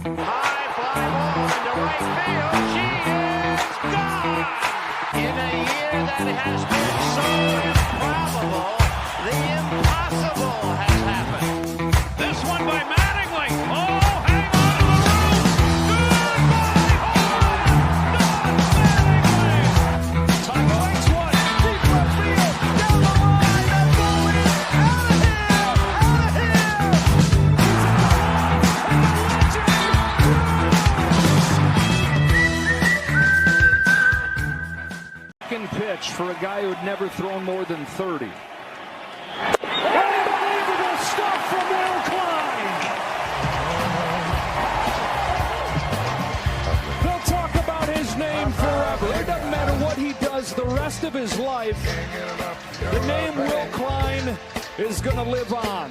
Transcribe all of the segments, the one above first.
High fly ball into right field. She is gone. In a year that has been so improbable, the impossible has happened. This one by Mattingly. Oh, hang on to the roof. Goodbye, home run. Mattingly. Tuck waits one. Deep left field. Down the line. That ball is out of here. Out of here. Second pitch for a guy who'd never thrown more than 30. Unbelievable stuff from Will Klein. They'll talk about his name forever. It doesn't matter what he does the rest of his life. The name Will Klein is going to live on.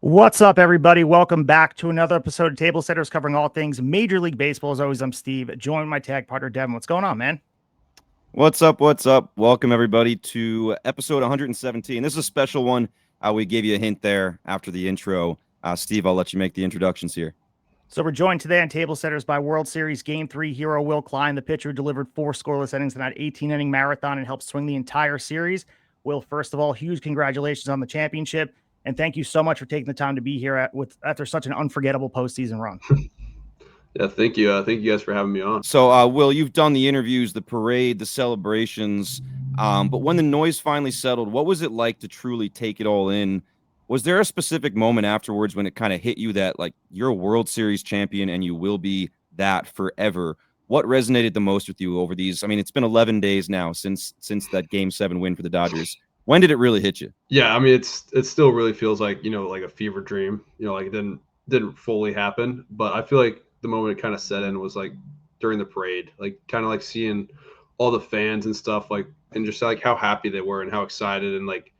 What's up, everybody? Welcome back to another episode of Tablesetters, covering all things Major League Baseball. As always, I'm Steve, joined by my tag partner, Devin. What's going on, man? What's up? What's up? Welcome, everybody, to episode 117. This is a special one. We gave you a hint there after the intro. Steve, I'll let you make the introductions here. So we're joined today on Tablesetters by World Series Game 3 hero Will Klein, the pitcher who delivered 4 scoreless innings in that 18-inning marathon and helped swing the entire series. Will, first of all, huge congratulations on the championship, and thank you so much for taking the time to be here after such an unforgettable postseason run. Yeah, thank you. Thank you guys for having me on. So, Will, you've done the interviews, the parade, the celebrations, but when the noise finally settled, what was it like to truly take it all in? Was there a specific moment afterwards when it kind of hit you that, like, you're a World Series champion and you will be that forever? What resonated the most with you over these? I mean, it's been 11 days now since that Game 7 win for the Dodgers. When did it really hit you? Yeah, I mean, it still really feels like, like a fever dream. Like it didn't fully happen, but I feel like the moment it kind of set in was like during the parade, like kind of like seeing all the fans and stuff, like, and just like how happy they were and how excited, and like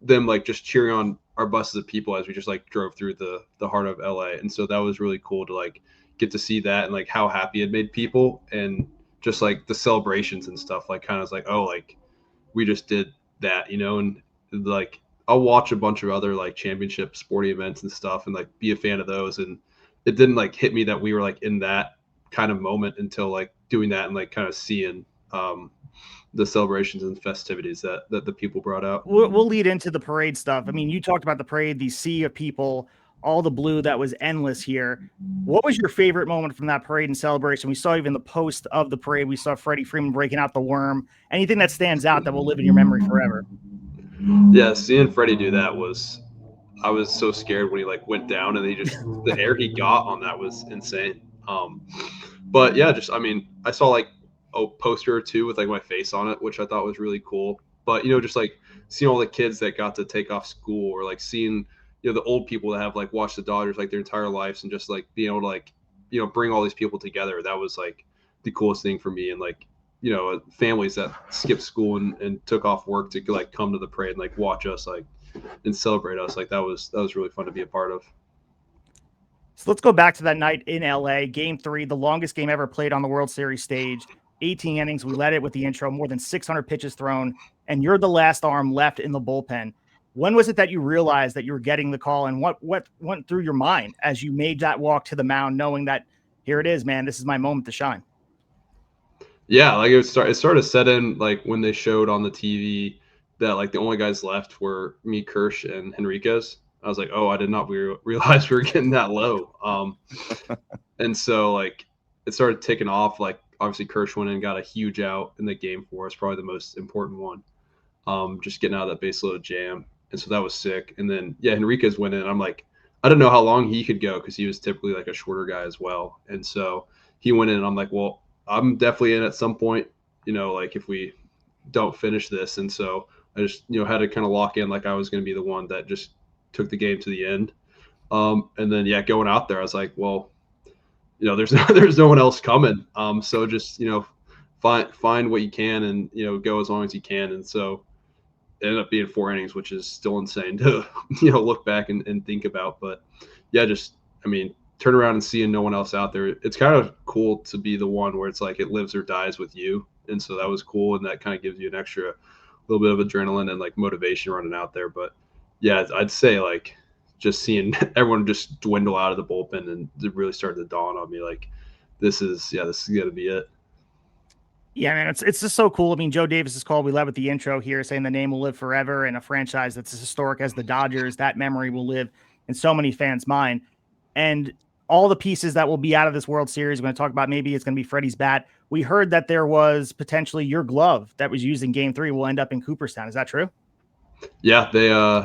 them like just cheering on our buses of people as we just like drove through the heart of LA. And so that was really cool to like get to see that and like how happy it made people, and just like the celebrations and stuff, like kind of like, oh, like we just did that, and like I'll watch a bunch of other like championship sporting events and stuff and like be a fan of those, and it didn't like hit me that we were like in that kind of moment until like doing that and like kind of seeing the celebrations and festivities that the people brought out. We'll lead into the parade stuff. I mean, you talked about the parade, the sea of people, all the blue that was endless here. What was your favorite moment from that parade and celebration? We saw even the post of the parade. We saw Freddie Freeman breaking out the worm. Anything that stands out that will live in your memory forever? Yeah, seeing Freddie do that I was so scared when he like went down, and the air he got on that was insane. But yeah, I mean, I saw like a poster or two with like my face on it, which I thought was really cool. But just like seeing all the kids that got to take off school, or like seeing the old people that have like watched the Dodgers like their entire lives, and just like being able to like bring all these people together, that was like the coolest thing for me. And like families that skipped school and took off work to like come to the parade and like watch us like and celebrate us, like that was really fun to be a part of. So let's go back to that night in LA, Game 3, the longest game ever played on the World Series stage. 18 innings. We led it with the intro, more than 600 pitches thrown, and you're the last arm left in the bullpen. When was it that you realized that you were getting the call, and what went through your mind as you made that walk to the mound, knowing that here it is, man, this is my moment to shine? Yeah, like it started to set in like when they showed on the TV that like the only guys left were me, Kirsch, and Henriquez. I was like, oh, I did not realize we were getting that low. And so like it started ticking off. Like obviously Kirsch went in and got a huge out in the game for us, probably the most important one. Just getting out of that base loaded jam. And so that was sick. And then yeah, Henriquez went in. I'm like, I don't know how long he could go because he was typically like a shorter guy as well. And so he went in, and I'm like, well, I'm definitely in at some point, like if we don't finish this. And so I just, had to kind of lock in like I was going to be the one that just took the game to the end. And then, yeah, going out there, I was like, well, there's no one else coming. So just, find what you can and, go as long as you can. And so it ended up being 4 innings, which is still insane to, look back and think about. But yeah, just, I mean, turn around and seeing no one else out there. It's kind of cool to be the one where it's like it lives or dies with you. And so that was cool. And that kind of gives you an extra little bit of adrenaline and like motivation running out there. But yeah, I'd say like just seeing everyone just dwindle out of the bullpen, and it really started to dawn on me like, this is going to be it. Yeah, man, it's just so cool. I mean, Joe Davis's call, we led with the intro here saying the name will live forever, and a franchise that's as historic as the Dodgers, that memory will live in so many fans' mind. And all the pieces that will be out of this World Series, we're going to talk about maybe it's going to be Freddie's bat. We heard that there was potentially your glove that was used in Game 3 will end up in Cooperstown. Is that true? Yeah,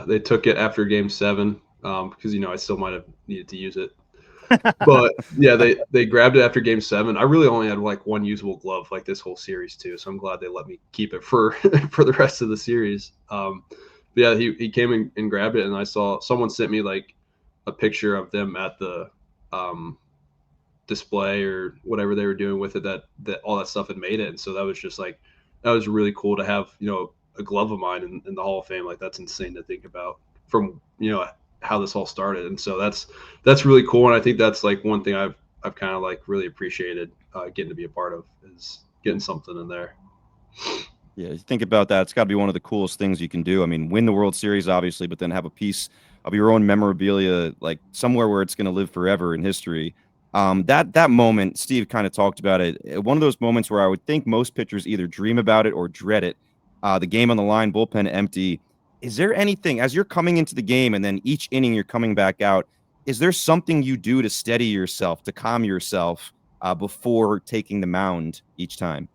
they took it after Game 7 because, I still might have needed to use it. But yeah, they grabbed it after Game 7. I really only had like one usable glove like this whole series too, so I'm glad they let me keep it for for the rest of the series. Yeah, he came and grabbed it, and I saw someone sent me like a picture of them at the display or whatever they were doing with it, that all that stuff had made it, and so that was really cool to have a glove of mine in the Hall of Fame. Like, that's insane to think about from how this all started, and so that's really cool. And I think that's like one thing I've kind of like really appreciated getting to be a part of, is getting something in there. Yeah, you think about that, it's got to be one of the coolest things you can do. I mean, win the World Series obviously, but then have a piece of your own memorabilia like somewhere where it's going to live forever in history. That moment, Steve kind of talked about it. One of those moments where I would think most pitchers either dream about it or dread it. The game on the line, bullpen empty. Is there anything, as you're coming into the game and then each inning you're coming back out, is there something you do to steady yourself, to calm yourself before taking the mound each time?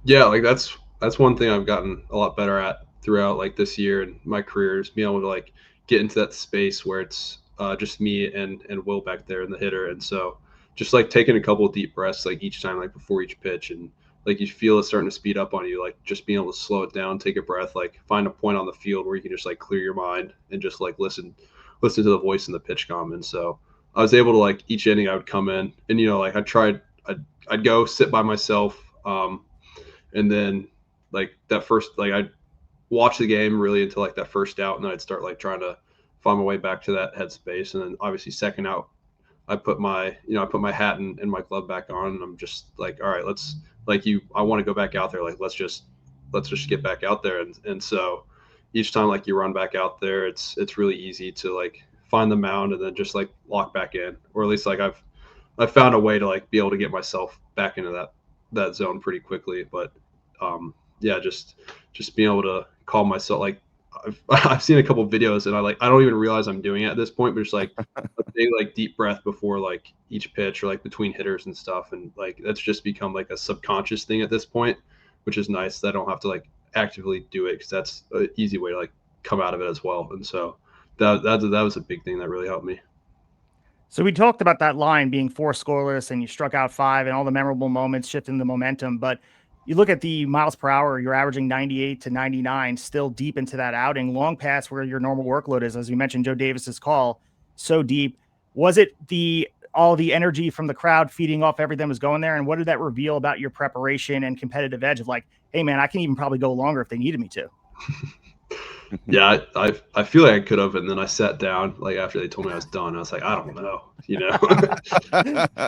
Yeah, like that's one thing I've gotten a lot better at throughout like this year and my career, is being able to like get into that space where it's just me and Will back there and the hitter. And so just like taking a couple of deep breaths like each time, like before each pitch, and like you feel it starting to speed up on you, like just being able to slow it down, take a breath, like find a point on the field where you can just like clear your mind and just like listen to the voice in the pitch comm. And so I was able to, like, each inning I would come in and like I'd go sit by myself, and then like that first, like I'd watch the game really until like that first out, and then I'd start like trying to find my way back to that headspace. And then obviously second out, I put my hat and my glove back on, and I'm just like, all right, I want to go back out there. Like, let's just get back out there. And so each time like you run back out there, it's really easy to like find the mound and then just like lock back in, or at least like I've found a way to like be able to get myself back into that zone pretty quickly. But yeah, just being able to calm myself. Like I've seen a couple of videos, and I don't even realize I'm doing it at this point, but just like a big like deep breath before like each pitch, or like between hitters and stuff. And like that's just become like a subconscious thing at this point, which is nice that I don't have to like actively do it, because that's an easy way to like come out of it as well. And so that was a big thing that really helped me. So we talked about that line being 4 scoreless, and you struck out 5, and all the memorable moments shifting the momentum. But you look at the miles per hour, you're averaging 98 to 99, still deep into that outing, long past where your normal workload is. As we mentioned, Joe Davis's call, so deep. Was it all the energy from the crowd feeding off everything was going there? And what did that reveal about your preparation and competitive edge of like, hey man, I can even probably go longer if they needed me to? Yeah, I feel like I could have, and then I sat down like after they told me I was done. I was like, I don't know,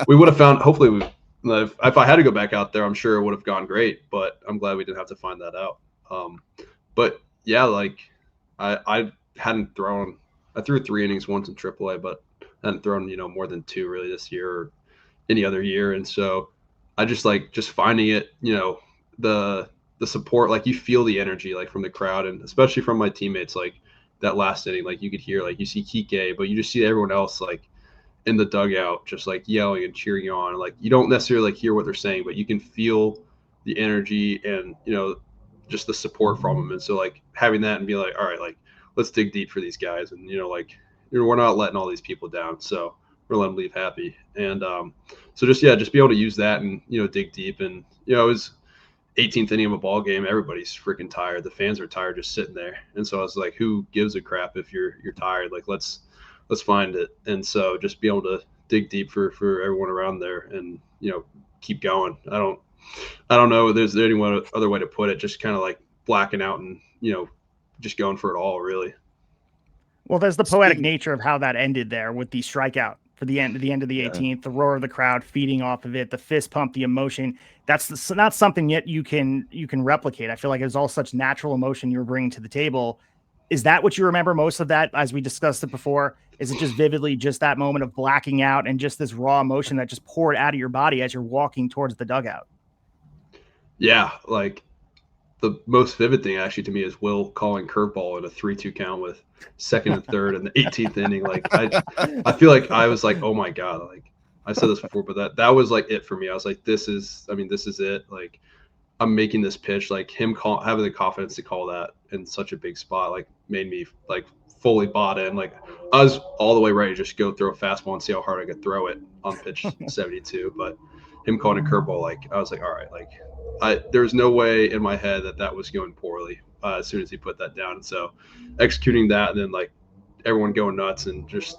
we would have found. Hopefully, if I had to go back out there, I'm sure it would have gone great. But I'm glad we didn't have to find that out. But yeah, like I hadn't thrown. I threw 3 innings once in AAA, but I hadn't thrown more than 2 really this year or any other year. And so I just finding it, the support, like you feel the energy like from the crowd, and especially from my teammates. Like that last inning, like you could hear, like you see Kike, but you just see everyone else like in the dugout just like yelling and cheering you on. Like you don't necessarily like hear what they're saying, but you can feel the energy and just the support from them. And so like having that and be like, all right, like let's dig deep for these guys, and we're not letting all these people down, so we're letting them leave happy. And so just be able to use that and dig deep. And it was 18th inning of a ball game. Everybody's freaking tired. The fans are tired just sitting there. And so I was like, who gives a crap if you're tired? Like let's find it. And so just be able to dig deep for everyone around there, and keep going. I don't know if there's any other way to put it. Just kind of like blacking out and just going for it all, really. Well, there's the poetic nature of how that ended there with the strikeout for the end of the 18th, the roar of the crowd feeding off of it, the fist pump, the emotion. That's not something yet you can replicate. I feel like it was all such natural emotion you were bringing to the table. Is that what you remember most of that, as we discussed it before? Is it just vividly just that moment of blacking out and just this raw emotion that just poured out of your body as you're walking towards the dugout? Yeah, like the most vivid thing actually to me is Will calling curveball in a 3-2 count with second and third in the 18th inning. Like I feel like I was like, oh my God, like I said this before, but that was like it for me. I was like, this is it. Like I'm making this pitch. Like him having the confidence to call that in such a big spot, like made me like fully bought in. Like I was all the way ready to just go throw a fastball and see how hard I could throw it on pitch 72. But him calling a curveball, like I was like, all right, like there's no way in my head that was going poorly as soon as he put that down. And so executing that and then like everyone going nuts and just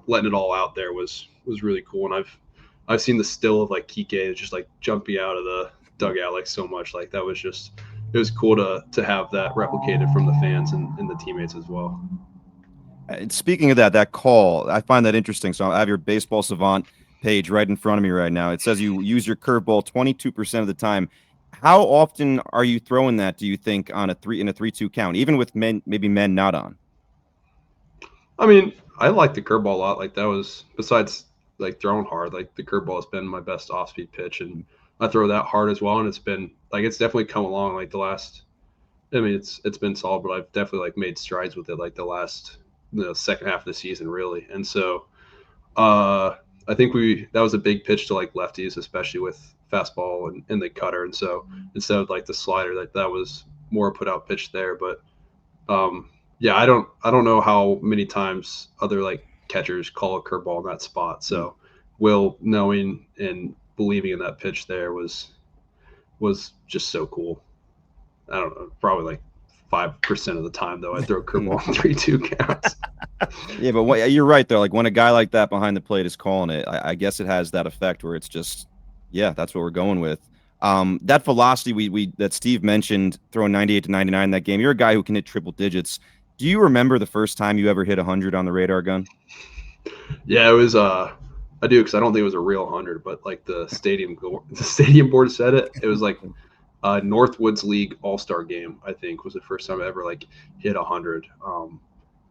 letting it all out there was really cool. And I've seen the still of like Kike just like jumping out of the dugout like so much. Like that was just, it was cool to have that replicated from the fans and the teammates as well. And speaking of that call, I find that interesting. So I have your Baseball Savant page right in front of me right now. It says you use your curveball 22% of the time. How often are you throwing that, do you think, on in a 3-2 count, even with men not on? I mean, I like the curveball a lot. Like that was, besides like throwing hard, like the curveball has been my best off-speed pitch, and I throw that hard as well. And it's been like, it's definitely come along like the last, I mean, it's been solid, but I've definitely like made strides with it like the second half of the season really. And so I think that was a big pitch to like lefties, especially with fastball and the cutter. And so instead of like the slider, that was more put out pitch there. But yeah, I don't know how many times other like catchers call a curveball in that spot. So Will knowing and believing in that pitch there was just so cool. I don't know, probably like 5% of the time though I throw curveball in 3-2 counts. Yeah, but you're right though. Like when a guy like that behind the plate is calling it, I guess it has that effect where it's just, yeah, that's what we're going with. That velocity that Steve mentioned, throwing 98 to 99 in that game. You're a guy who can hit triple digits. Do you remember the first time you ever hit 100 on the radar gun? Yeah, it was. I do, because I don't think it was a real 100, but like the stadium board said it. It was like Northwoods League All-Star game, I think, was the first time I ever like hit 100.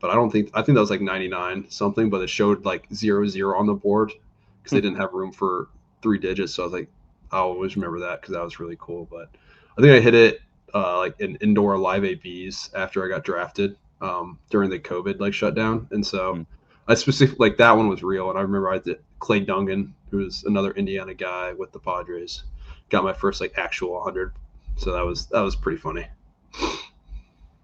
But I think that was like 99 something, but it showed like 0-0 on the board because they didn't have room for 3 digits. So I was like, I'll always remember that because that was really cool. But I think I hit it like in indoor live ABs after I got drafted during the COVID like shutdown. And so I specifically, like that one was real. And I remember I did Clay Dungan, who was another Indiana guy with the Padres, got my first like actual 100. So that was pretty funny.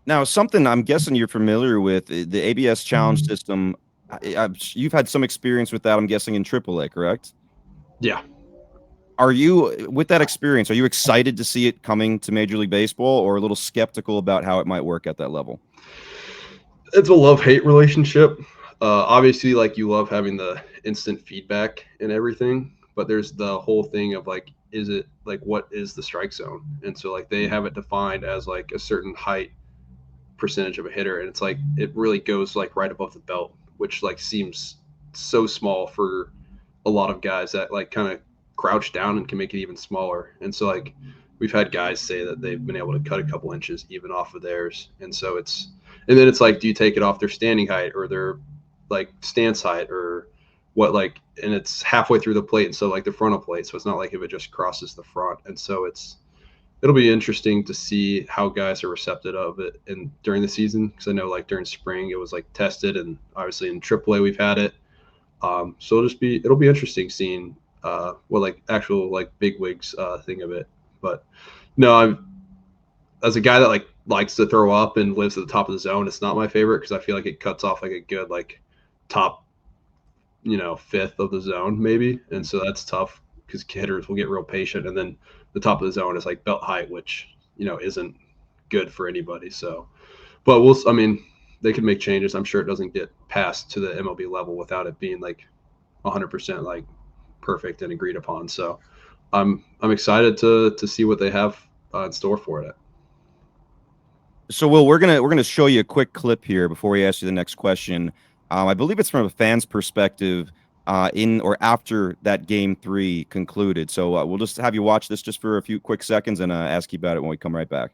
Now, something I'm guessing you're familiar with, the ABS challenge system. You've had some experience with that, I'm guessing, in AAA, correct? Yeah. Are you, with that experience, are you excited to see it coming to Major League Baseball, or a little skeptical about how it might work at that level? It's a love-hate relationship. Obviously, like you love having the instant feedback and everything, but there's the whole thing of like, is it like, what is the strike zone? And so like they have it defined as like a certain height percentage of a hitter, and it's like it really goes like right above the belt, which like seems so small for a lot of guys that like kind of crouch down and can make it even smaller. And so like we've had guys say that they've been able to cut a couple inches even off of theirs. And so then it's like, do you take it off their standing height or their like stance height or what, like, and it's halfway through the plate, and so like the frontal plate, so it's not like if it just crosses the front. And so it'll be interesting to see how guys are receptive of it and during the season, because I know like during spring it was like tested, and obviously in AAA we've had it. So it'll be interesting seeing what like actual like bigwigs think of it. But no, as a guy that like likes to throw up and lives at the top of the zone, it's not my favorite because I feel like it cuts off like a good like top, fifth of the zone maybe, and so that's tough because hitters will get real patient, and then the top of the zone is like belt height, which isn't good for anybody. So, but they can make changes. I'm sure it doesn't get passed to the MLB level without it being like 100% like perfect and agreed upon. So I'm excited to see what they have in store for it. So, Will, we're gonna show you a quick clip here before we ask you the next question. I believe it's from a fan's perspective in or after that Game 3 concluded. So we'll just have you watch this just for a few quick seconds and ask you about it when we come right back.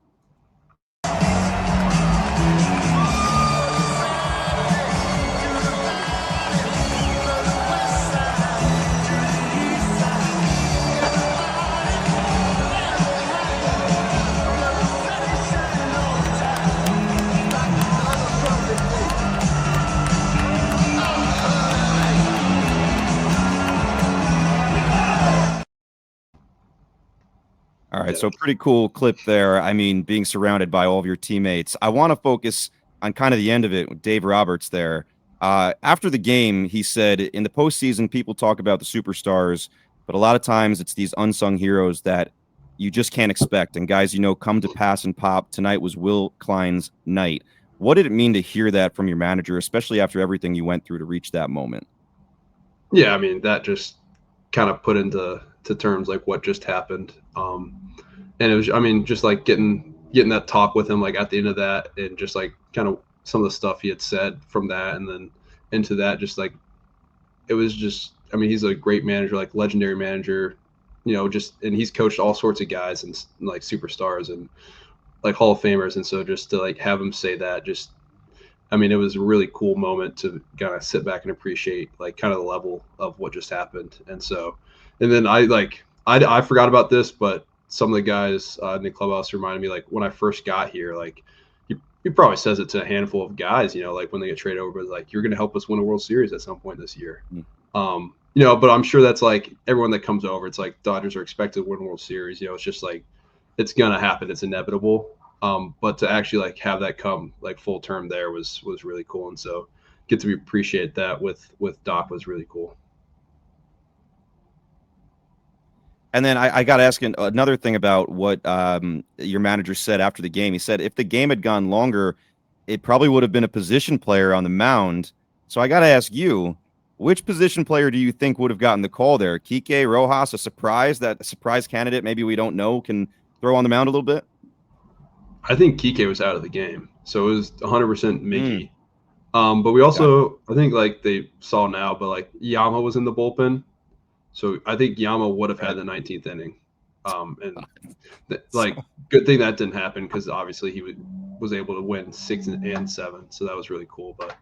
All right, so pretty cool clip there. I mean, being surrounded by all of your teammates. I want to focus on kind of the end of it with Dave Roberts there. After the game, he said, in the postseason, people talk about the superstars, but a lot of times it's these unsung heroes that you just can't expect. And guys, come to pass and pop. Tonight was Will Klein's night. What did it mean to hear that from your manager, especially after everything you went through to reach that moment? Yeah, I mean, that just kind of put into terms like what just happened. And it was, I mean, just like getting that talk with him, like at the end of that, and just like kind of some of the stuff he had said from that, and then into that, just like, it was just, I mean, he's a great manager, like legendary manager, and he's coached all sorts of guys and like superstars and like Hall of Famers. And so just to like have him say that, just, I mean, it was a really cool moment to kind of sit back and appreciate like kind of the level of what just happened. And so, and then I forgot about this, but some of the guys in the clubhouse reminded me, like when I first got here, like he probably says it to a handful of guys, like when they get traded over, but like, you're going to help us win a World Series at some point this year. But I'm sure that's like everyone that comes over, it's like Dodgers are expected to win a World Series. It's just like, it's going to happen. It's inevitable. But to actually like have that come like full term there was really cool. And so get to appreciate that with Doc was really cool. And then I got to ask another thing about what your manager said after the game. He said if the game had gone longer, it probably would have been a position player on the mound. So I got to ask you, which position player do you think would have gotten the call there? Kike, Rojas, a surprise candidate maybe we don't know can throw on the mound a little bit? I think Kike was out of the game. So it was 100% Mickey. But we also, I think like they saw now, but like Yama was in the bullpen. So I think Yama would have had the 19th inning. Good thing that didn't happen because obviously he was able to win 6 and 7. So that was really cool. But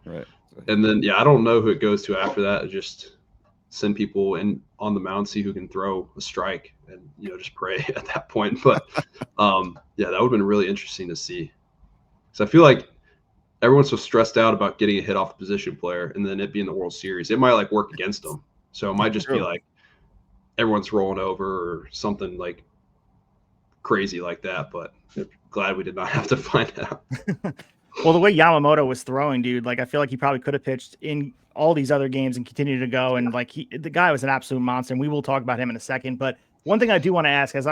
and then, I don't know who it goes to after that. Just send people in on the mound, see who can throw a strike and, just pray at that point. But that would have been really interesting to see. So I feel like everyone's so stressed out about getting a hit off a position player and then it being the World Series. It might like work against them. So it might just be like everyone's rolling over or something like crazy like that. But I'm glad we did not have to find out. Well, the way Yamamoto was throwing, dude, like I feel like he probably could have pitched in all these other games and continued to go. And like the guy was an absolute monster. And we will talk about him in a second. But one thing I do want to ask, as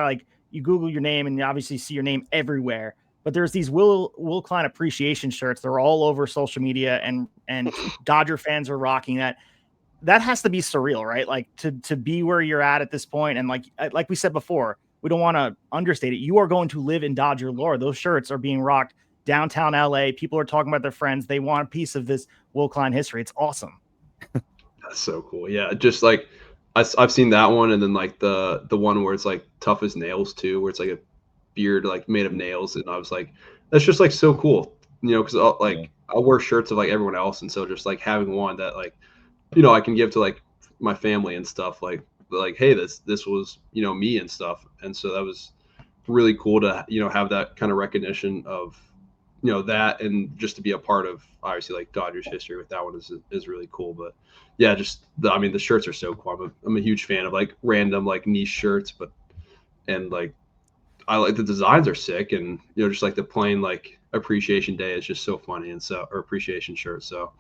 you Google your name and you obviously see your name everywhere, but there's these Will Klein appreciation shirts. They're all over social media and Dodger fans are rocking that. That has to be surreal, right? Like to be where you're at this point. And like we said before, we don't want to understate it. You are going to live in Dodger lore. Those shirts are being rocked downtown LA. People are talking about their friends. They want a piece of this Will Klein history. It's awesome. That's so cool. Yeah. Just like I've seen that one. And then like the one where it's like tough as nails too, where it's like a beard, like made of nails. And I was like, that's just like so cool, cause I'll wear shirts of like everyone else. And so just like having one that like, I can give to like my family and stuff like, hey, this was, me and stuff. And so that was really cool to, have that kind of recognition of, that, and just to be a part of obviously like Dodgers history with that one is really cool. But yeah, just the shirts are so cool. I'm a huge fan of like random like niche shirts, and like I like the designs are sick, and just like the plain like appreciation day is just so funny, and so or appreciation shirt. So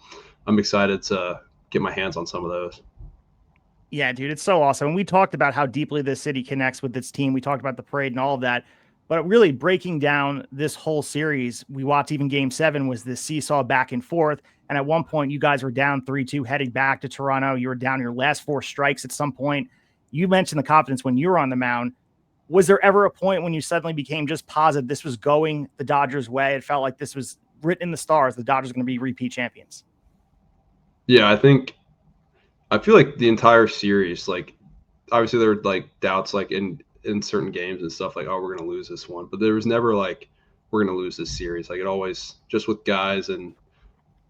I'm excited to get my hands on some of those. Yeah, dude, it's so awesome. And we talked about how deeply this city connects with its team. We talked about the parade and all of that. But really breaking down this whole series, we watched even Game 7 was this seesaw back and forth. And at one point, you guys were down 3-2 heading back to Toronto. You were down your last 4 strikes at some point. You mentioned the confidence when you were on the mound. Was there ever a point when you suddenly became just positive this was going the Dodgers' way? It felt like this was written in the stars. The Dodgers are going to be repeat champions. Yeah, I feel like the entire series, like obviously there were like doubts like in certain games and stuff like, oh, we're going to lose this one. But there was never like, we're going to lose this series. Like it always just with guys and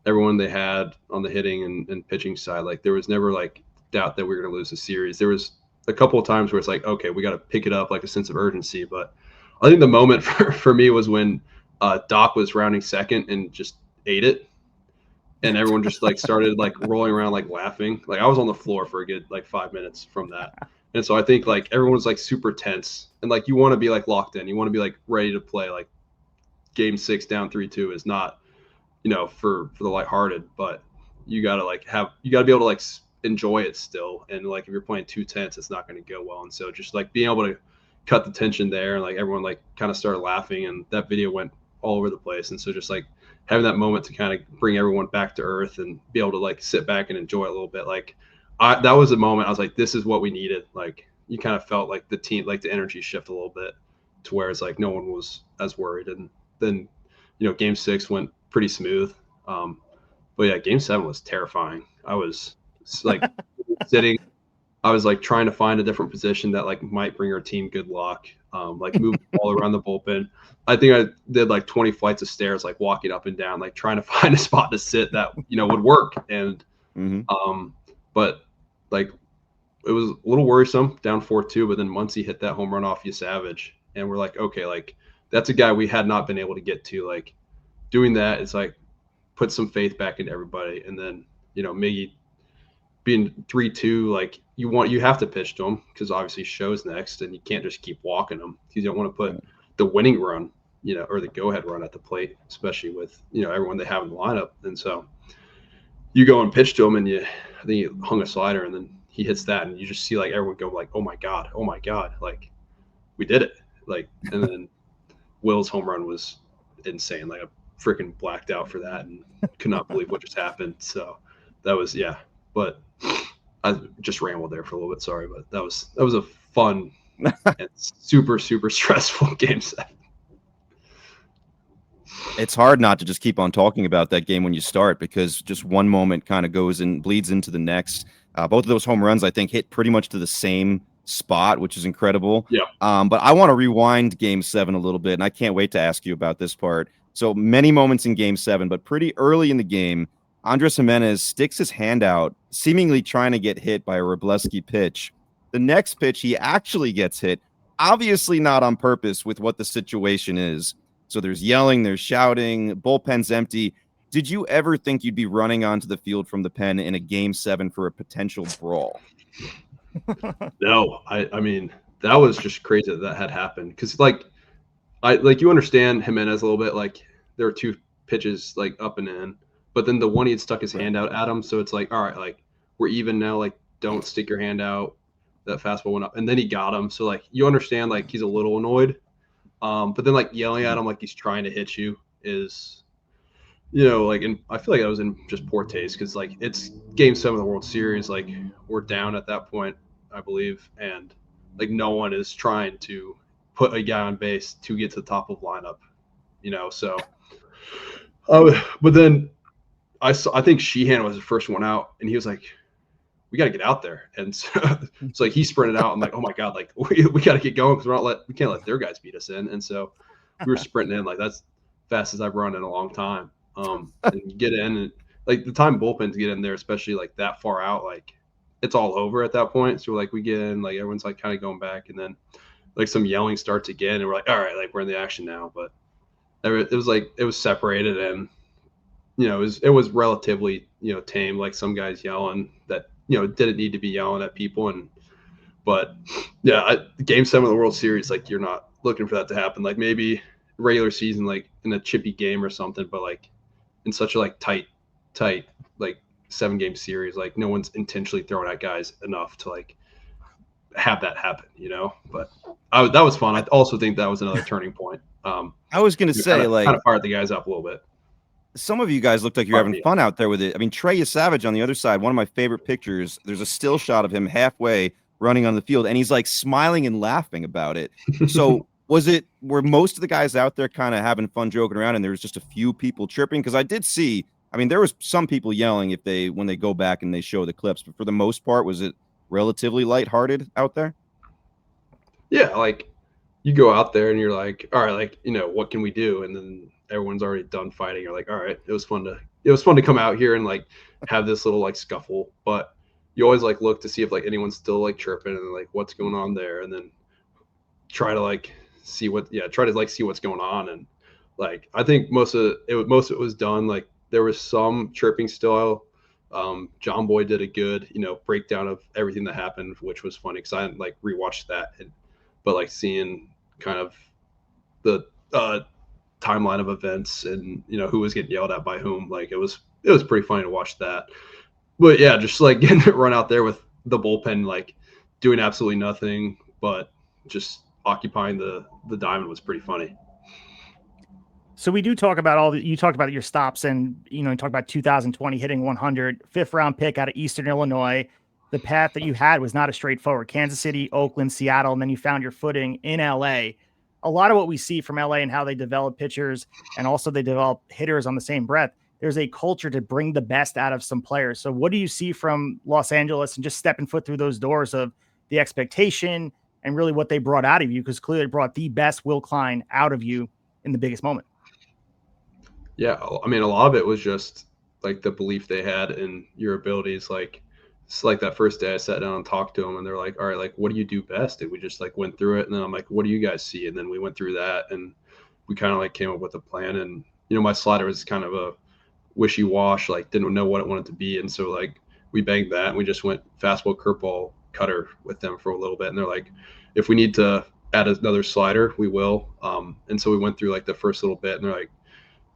everyone they had on the hitting and pitching side, like there was never like doubt that we were going to lose the series. There was a couple of times where it's like, okay, we got to pick it up, like a sense of urgency. But I think the moment for me was when Doc was rounding second and just ate it. And everyone just like started like rolling around, like laughing. Like I was on the floor for a good like 5 minutes from that. And so I think like everyone's like super tense, and like you want to be like locked in. You want to be like ready to play. Like game 6 down 3-2 is not, for the lighthearted, but you got to be able to like enjoy it still. And like if you're playing too tense, it's not going to go well. And so just like being able to cut the tension there, and like everyone like kind of started laughing, and that video went all over the place. And so just like having that moment to kind of bring everyone back to earth and be able to like sit back and enjoy it a little bit. Like that was a moment I was like, this is what we needed. Like you kind of felt like the team, like the energy shift a little bit to where it's like no one was as worried. And then, game 6 went pretty smooth. But yeah, game 7 was terrifying. I was like sitting, I was like trying to find a different position that like might bring our team good luck. Like move the ball around the bullpen. I think I did like 20 flights of stairs, like walking up and down, like trying to find a spot to sit that, would work. And, but like it was a little worrisome down 4-2, but then Muncy hit that home run off Savage. And we're like, okay, like that's a guy we had not been able to get to. Like doing that is like put some faith back into everybody. And then, Miggy being 3-2, like you have to pitch to him because obviously Show's next, and you can't just keep walking him. You don't want to put the winning run, or the go-ahead run at the plate, especially with, everyone they have in the lineup. And so you go and pitch to him, and I think he hung a slider, and then he hits that, and you just see like everyone go like, oh my God, like we did it. Like, and then Will's home run was insane. Like I freaking blacked out for that and could not believe what just happened. So that was, but I just rambled there for a little bit. Sorry, but that was a fun and super, super stressful game 7. It's hard not to just keep on talking about that game when you start, because just one moment kind of goes and bleeds into the next. Both of those home runs, I think, hit pretty much to the same spot, which is incredible. Yeah. But I want to rewind game 7 a little bit, and I can't wait to ask you about this part. So many moments in game 7, but pretty early in the game, Andres Jimenez sticks his hand out, seemingly trying to get hit by a Wroblewski pitch. The next pitch, he actually gets hit, obviously not on purpose with what the situation is. So there's yelling, there's shouting, bullpen's empty. Did you ever think you'd be running onto the field from the pen in a game 7 for a potential brawl? No, I mean, that was just crazy that had happened. Because you understand Jimenez a little bit. Like there were 2 pitches like up and in, but then the one he had stuck his hand out at him. So it's like, all right, like we're even now. Like don't stick your hand out. That fastball went up, and then he got him. So like you understand, like he's a little annoyed. But then like yelling at him like he's trying to hit you is, like, and I feel like I was in just poor taste because like it's game 7 of the World Series. Like we're down at that point, I believe, and like no one is trying to put a guy on base to get to the top of lineup, so. But then I think Sheehan was the first one out, and he was like, we got to get out there. And so it's like he sprinted out. I'm like, oh my God, like we got to get going because we can't let their guys beat us in. And so we were sprinting in, like that's fast as I've run in a long time. And you get in, and like the time bullpen to get in there, especially like that far out, like it's all over at that point. So like we get in, like everyone's like kind of going back, and then like some yelling starts again, and we're like, all right, like we're in the action now. But it was separated, and it was relatively tame. Like some guys yelling that didn't need to be yelling at people, but game 7 of the World Series, like you're not looking for that to happen. Like maybe regular season, like in a chippy game or something, but like in such a like tight like 7-game series, like no one's intentionally throwing at guys enough to like have that happen, But that was fun. I also think that was another turning point. I was going to say, kind of fired the guys up a little bit. Some of you guys looked like you're having fun out there with it. I mean, Trey Savage on the other side, one of my favorite pictures. There's a still shot of him halfway running on the field, and he's like smiling and laughing about it. So were most of the guys out there kind of having fun joking around, and there was just a few people chirping? Because I did see, I mean, there was some people yelling when they go back and they show the clips, but for the most part, was it relatively lighthearted out there? Yeah, like you go out there and you're like, all right, like, what can we do? And then everyone's already done fighting. You're like, all right, it was fun to come out here and like have this little like scuffle, but you always like look to see if like anyone's still like chirping and like what's going on there, and then try to see what's going on. And like I think most of it was done. Like there was some chirping still John Boy did a good, breakdown of everything that happened, which was funny because I hadn't like rewatched that, but like seeing kind of the timeline of events and who was getting yelled at by whom, like it was pretty funny to watch that. But yeah, just like getting it run out there with the bullpen, like doing absolutely nothing, but just occupying the diamond was pretty funny. So we do talk about you talked about your stops and, you talk about 2020 hitting 100, 5th round pick out of Eastern Illinois. The path that you had was not as straightforward. Kansas City, Oakland, Seattle, and then you found your footing in LA. A lot of what we see from LA and how they develop pitchers and also they develop hitters on the same breath, there's a culture to bring the best out of some players. So what do you see from Los Angeles and just stepping foot through those doors of the expectation and really what they brought out of you? Because clearly brought the best Will Klein out of you in the biggest moment. Yeah, I mean, a lot of it was just like the belief they had in your abilities. Like, it's like that first day I sat down and talked to them, and they're like, "All right, like, what do you do best?" And we just like went through it, and then I'm like, "What do you guys see?" And then we went through that, and we kind of like came up with a plan. And my slider was kind of a wishy-wash, like didn't know what it wanted to be, and so like we banged that, and we just went fastball, curveball, cutter with them for a little bit, and they're like, "If we need to add another slider, we will." And so we went through like the first little bit, and they're like,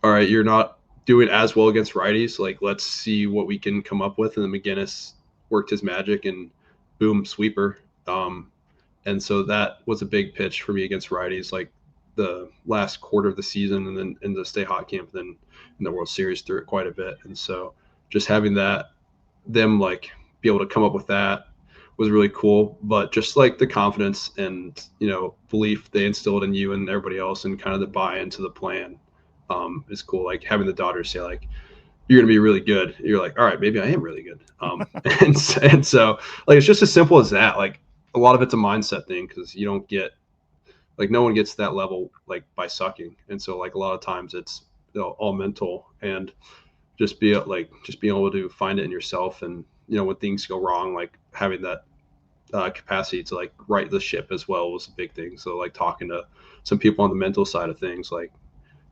all right, you're not doing as well against righties. Like, let's see what we can come up with. And then McGinnis worked his magic and boom, sweeper. And so that was a big pitch for me against righties, like the last quarter of the season and then in the Stay Hot camp, then in the World Series through it quite a bit. And so just having them like be able to come up with that was really cool. But just like the confidence and, belief they instilled in you and everybody else and kind of the buy-in to the plan. Is cool. Like having the daughters say like, you're going to be really good. You're like, all right, maybe I am really good. And so like, it's just as simple as that. Like a lot of it's a mindset thing. Cause you don't get like, no one gets to that level, like by sucking. And so like a lot of times it's all mental and just being able to find it in yourself. And, when things go wrong, like having that capacity to like right the ship as well was a big thing. So like talking to some people on the mental side of things, like,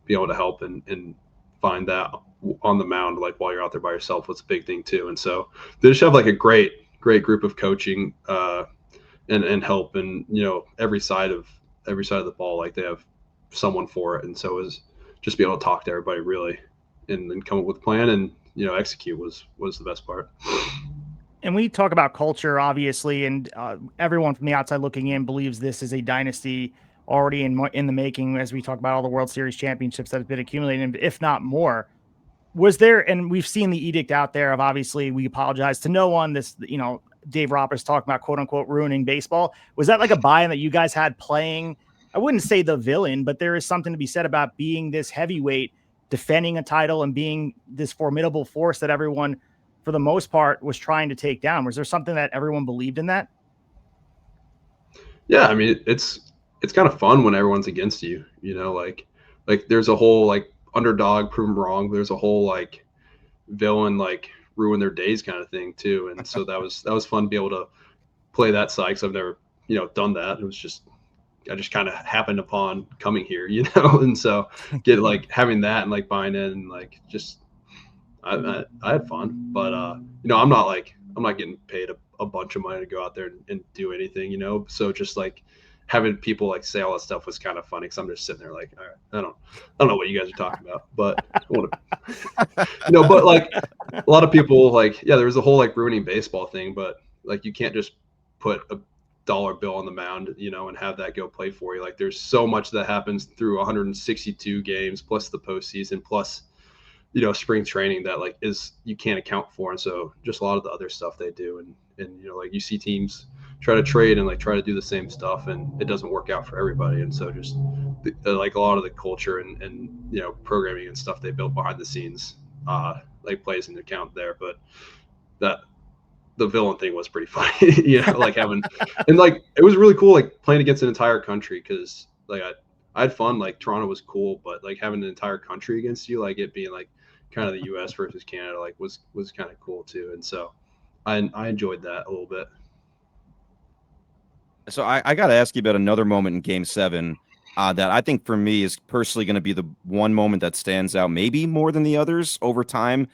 be able to help and find that on the mound, like while you're out there by yourself, was a big thing too. And so they just have like a great group of coaching and help, and every side of the ball, like they have someone for it. And so it was just be able to talk to everybody really and then come up with a plan and execute was the best part. And we talk about culture, obviously, and everyone from the outside looking in believes this is a dynasty already in the making, as we talk about all the World Series championships that have been accumulated, if not more. Was there, and we've seen the edict out there of obviously we apologize to no one. This, Dave Roberts talking about quote unquote ruining baseball. Was that like a buy-in that you guys had playing? I wouldn't say the villain, but there is something to be said about being this heavyweight, defending a title and being this formidable force that everyone, for the most part, was trying to take down. Was there something that everyone believed in that? Yeah, I mean, it's kind of fun when everyone's against you, like there's a whole like underdog prove them wrong. There's a whole like villain like ruin their days kind of thing too. And so that was fun to be able to play that side because I've never done that. It was just I just kind of happened upon coming here, and so get like having that and like buying in and like just I had fun, but I'm not getting paid a bunch of money to go out there and do anything, so just like having people like say all that stuff was kind of funny because I'm just sitting there like, all right, I don't know what you guys are talking about, but but like a lot of people like, yeah, there was a whole like ruining baseball thing, but like you can't just put a dollar bill on the mound, and have that go play for you. Like there's so much that happens through 162 games plus the postseason plus spring training that like you can't account for. And so just a lot of the other stuff they do and like you see teams try to trade and like try to do the same stuff and it doesn't work out for everybody. And so just like a lot of the culture and programming and stuff they built behind the scenes like plays into account there. But that the villain thing was pretty funny, like having and like it was really cool like playing against an entire country because like I had fun. Like Toronto was cool, but like having an entire country against you, like it being like kind of the U.S. versus Canada, like was kind of cool too. And so I enjoyed that a little bit. So I got to ask you about another moment in Game 7 that I think for me is personally going to be the one moment that stands out, maybe more than the others over time.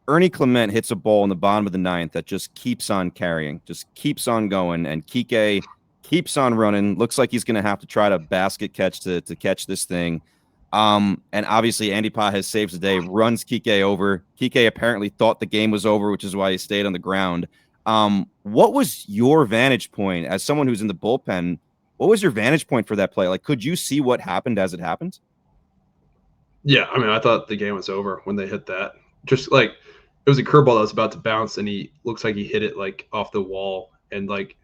Ernie Clement hits a ball in the bottom of the ninth that just keeps on carrying, just keeps on going, and Kike keeps on running. Looks like he's going to have to try to basket catch to catch this thing. And obviously Andy Pages saves the day, runs Kike over. Kike apparently thought the game was over, which is why he stayed on the ground. What was your vantage point as someone who's in the bullpen? What was your vantage point for that play? Like, could you see what happened as it happened? Yeah, I mean, I thought the game was over when they hit that. Just like it was a curveball that was about to bounce, and he looks like he hit it like off the wall, and like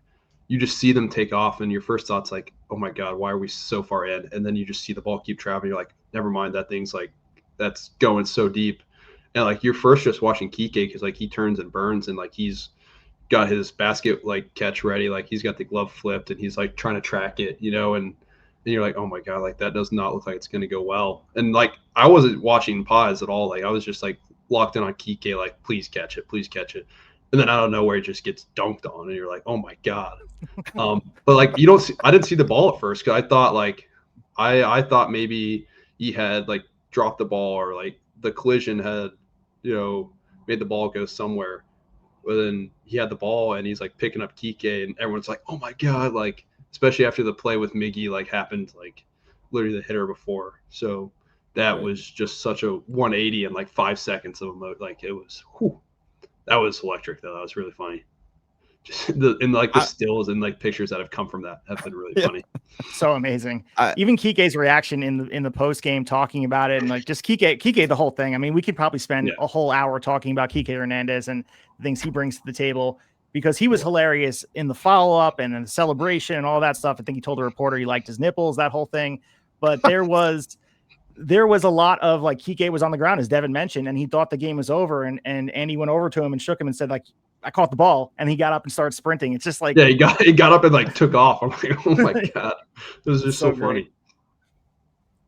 you just see them take off, and your first thought's like, oh my god, why are we so far in? And then you just see the ball keep traveling. You're like, never mind, that thing's like that's going so deep, and like you're first just watching Kike because like he turns and burns, and like he's got his basket like catch ready, like he's got the glove flipped, and he's like trying to track it, and you're like, oh my god, like that does not look like it's going to go well. And like I wasn't watching Pages at all, like I was just like locked in on Kike, like please catch it, and then out of nowhere it just gets dunked on, and you're like, oh my god. But like I didn't see the ball at first because I thought like I thought maybe he had like dropped the ball or like the collision had made the ball go somewhere. But then he had the ball and he's like picking up Kike, and everyone's like, oh my god, like especially after the play with Miggy like happened like literally the hitter before. So that was just such a 180 in like 5 seconds of a like it was that was electric though. That was really funny. Just the stills and like pictures that have come from that have been really funny. So amazing. Even Kike's reaction in the post game talking about it, and like just Kike the whole thing. I mean, we could probably spend a whole hour talking about Kike Hernandez and the things he brings to the table, because he was hilarious in the follow up and in the celebration and all that stuff. I think he told the reporter he liked his nipples, that whole thing. But there was a lot of like Kike was on the ground, as Devin mentioned, and he thought the game was over, and Andy went over to him and shook him and said like, I caught the ball, and he got up and started sprinting. It's just like, yeah, he got up and like took off. I'm like, oh my god, this is just so funny.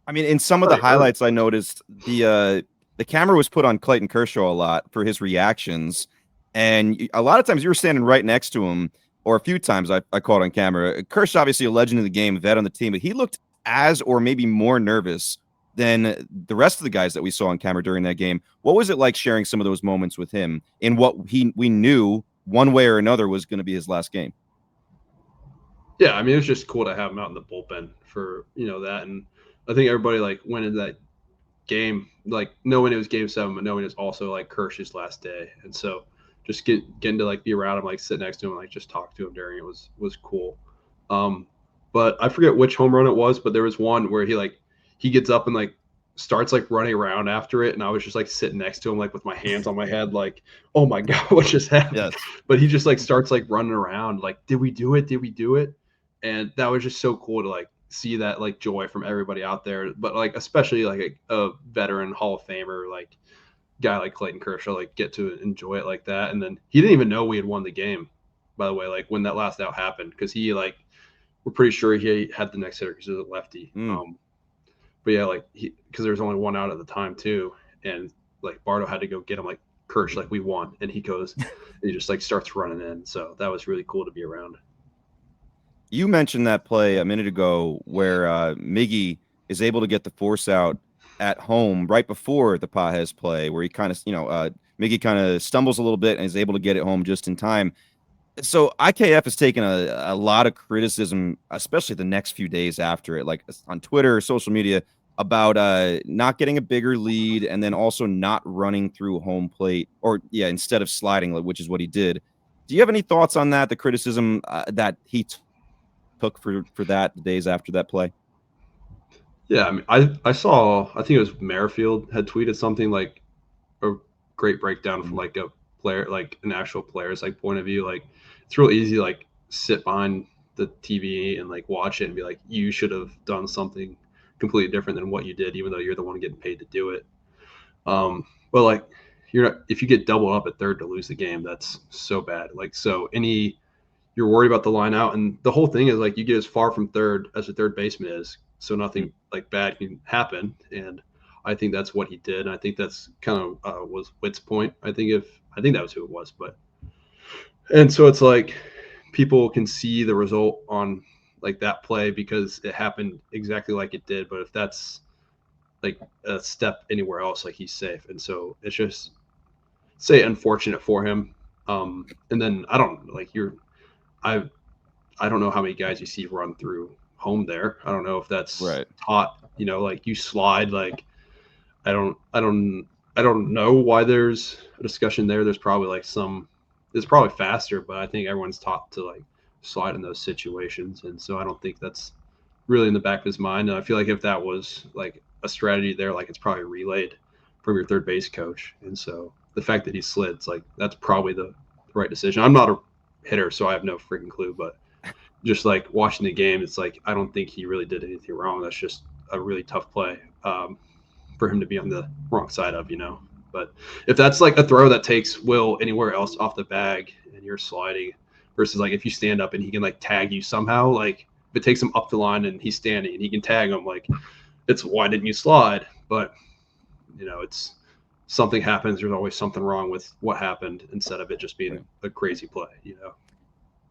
I mean, in some of the highlights, I noticed the camera was put on Clayton Kershaw a lot for his reactions, and a lot of times you were standing right next to him, or a few times I caught on camera. Kershaw, obviously a legend of the game, vet on the team, but he looked as or maybe more nervous than the rest of the guys that we saw on camera during that game. What was it like sharing some of those moments with him in what we knew one way or another was going to be his last game? Yeah, I mean, it was just cool to have him out in the bullpen for, that. And I think everybody like went into that game, like knowing it was game 7, but knowing it's also like Kersh's last day. And so just getting to like be around him, like sit next to him, like just talk to him during it was cool. But I forget which home run it was, but there was one where he gets up and like starts like running around after it, and I was just like sitting next to him like with my hands on my head like, oh my god, what just happened? Yes. But he just like starts like running around like, did we do it? And that was just so cool to like see that like joy from everybody out there, but like especially like a veteran Hall of Famer like guy like Clayton Kershaw like get to enjoy it like that. And then he didn't even know we had won the game, by the way, like when that last out happened, because we're pretty sure he had the next hitter because he was a lefty. But yeah, like because there was only one out at the time too, and like Bardo had to go get him like, Kersh, like we won, and he goes, and he just like starts running in. So that was really cool to be around. You mentioned that play a minute ago where Miggy is able to get the force out at home right before the Pages play, where he kind of, Miggy kind of stumbles a little bit and is able to get it home just in time. So IKF has taken a lot of criticism, especially the next few days after it, like on Twitter or social media, about not getting a bigger lead and then also not running through home plate, or instead of sliding, which is what he did. Do you have any thoughts on that? The criticism that he took for that the days after that play? Yeah, I mean, I saw, I think it was Merrifield had tweeted something like a great breakdown from like a player, like an actual player's like point of view. Like it's real easy to like sit behind the TV and like watch it and be like, you should have done something completely different than what you did, even though you're the one getting paid to do it. But like if you get doubled up at third to lose the game, that's so bad. Like, so you're worried about the line out, and the whole thing is like you get as far from third as a third baseman is, so nothing like bad can happen. And I think that's what he did. And I think that's kind of was Witt's point. I think that was who it was. And so it's like people can see the result on like that play because it happened exactly like it did. But if that's like a step anywhere else, like he's safe. And so it's say unfortunate for him. And then I don't know how many guys you see run through home there. I don't know if that's taught, like you slide, like I don't know why there's a discussion there. There's probably it's probably faster, but I think everyone's taught to like slide in those situations. And so I don't think that's really in the back of his mind. And I feel like if that was like a strategy there, like it's probably relayed from your third base coach. And so the fact that he slid, it's like, that's probably the right decision. I'm not a hitter, so I have no freaking clue, but just like watching the game, it's like, I don't think he really did anything wrong. That's just a really tough play for him to be on the wrong side of, but if that's like a throw that takes Will anywhere else off the bag and you're sliding versus like if you stand up and he can like tag you somehow, like if it takes him up the line and he's standing and he can tag him, like it's why didn't you slide? But it's something happens. There's always something wrong with what happened instead of it just being a crazy play,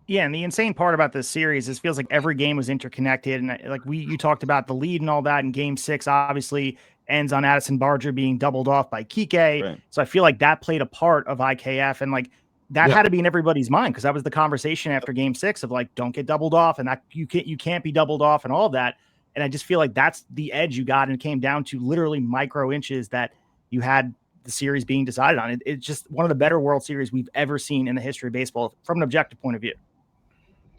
Yeah, and the insane part about this series is it feels like every game was interconnected, and like you talked about the lead and all that in Game 6, obviously ends on Addison Barger being doubled off by Kike. Right. So I feel like that played a part of IKF, and like that had to be in everybody's mind because that was the conversation after Game 6 of like, don't get doubled off, and that you can't be doubled off and all of that. And I just feel like that's the edge you got, and it came down to literally micro inches that you had the series being decided on. It's just one of the better World Series we've ever seen in the history of baseball from an objective point of view.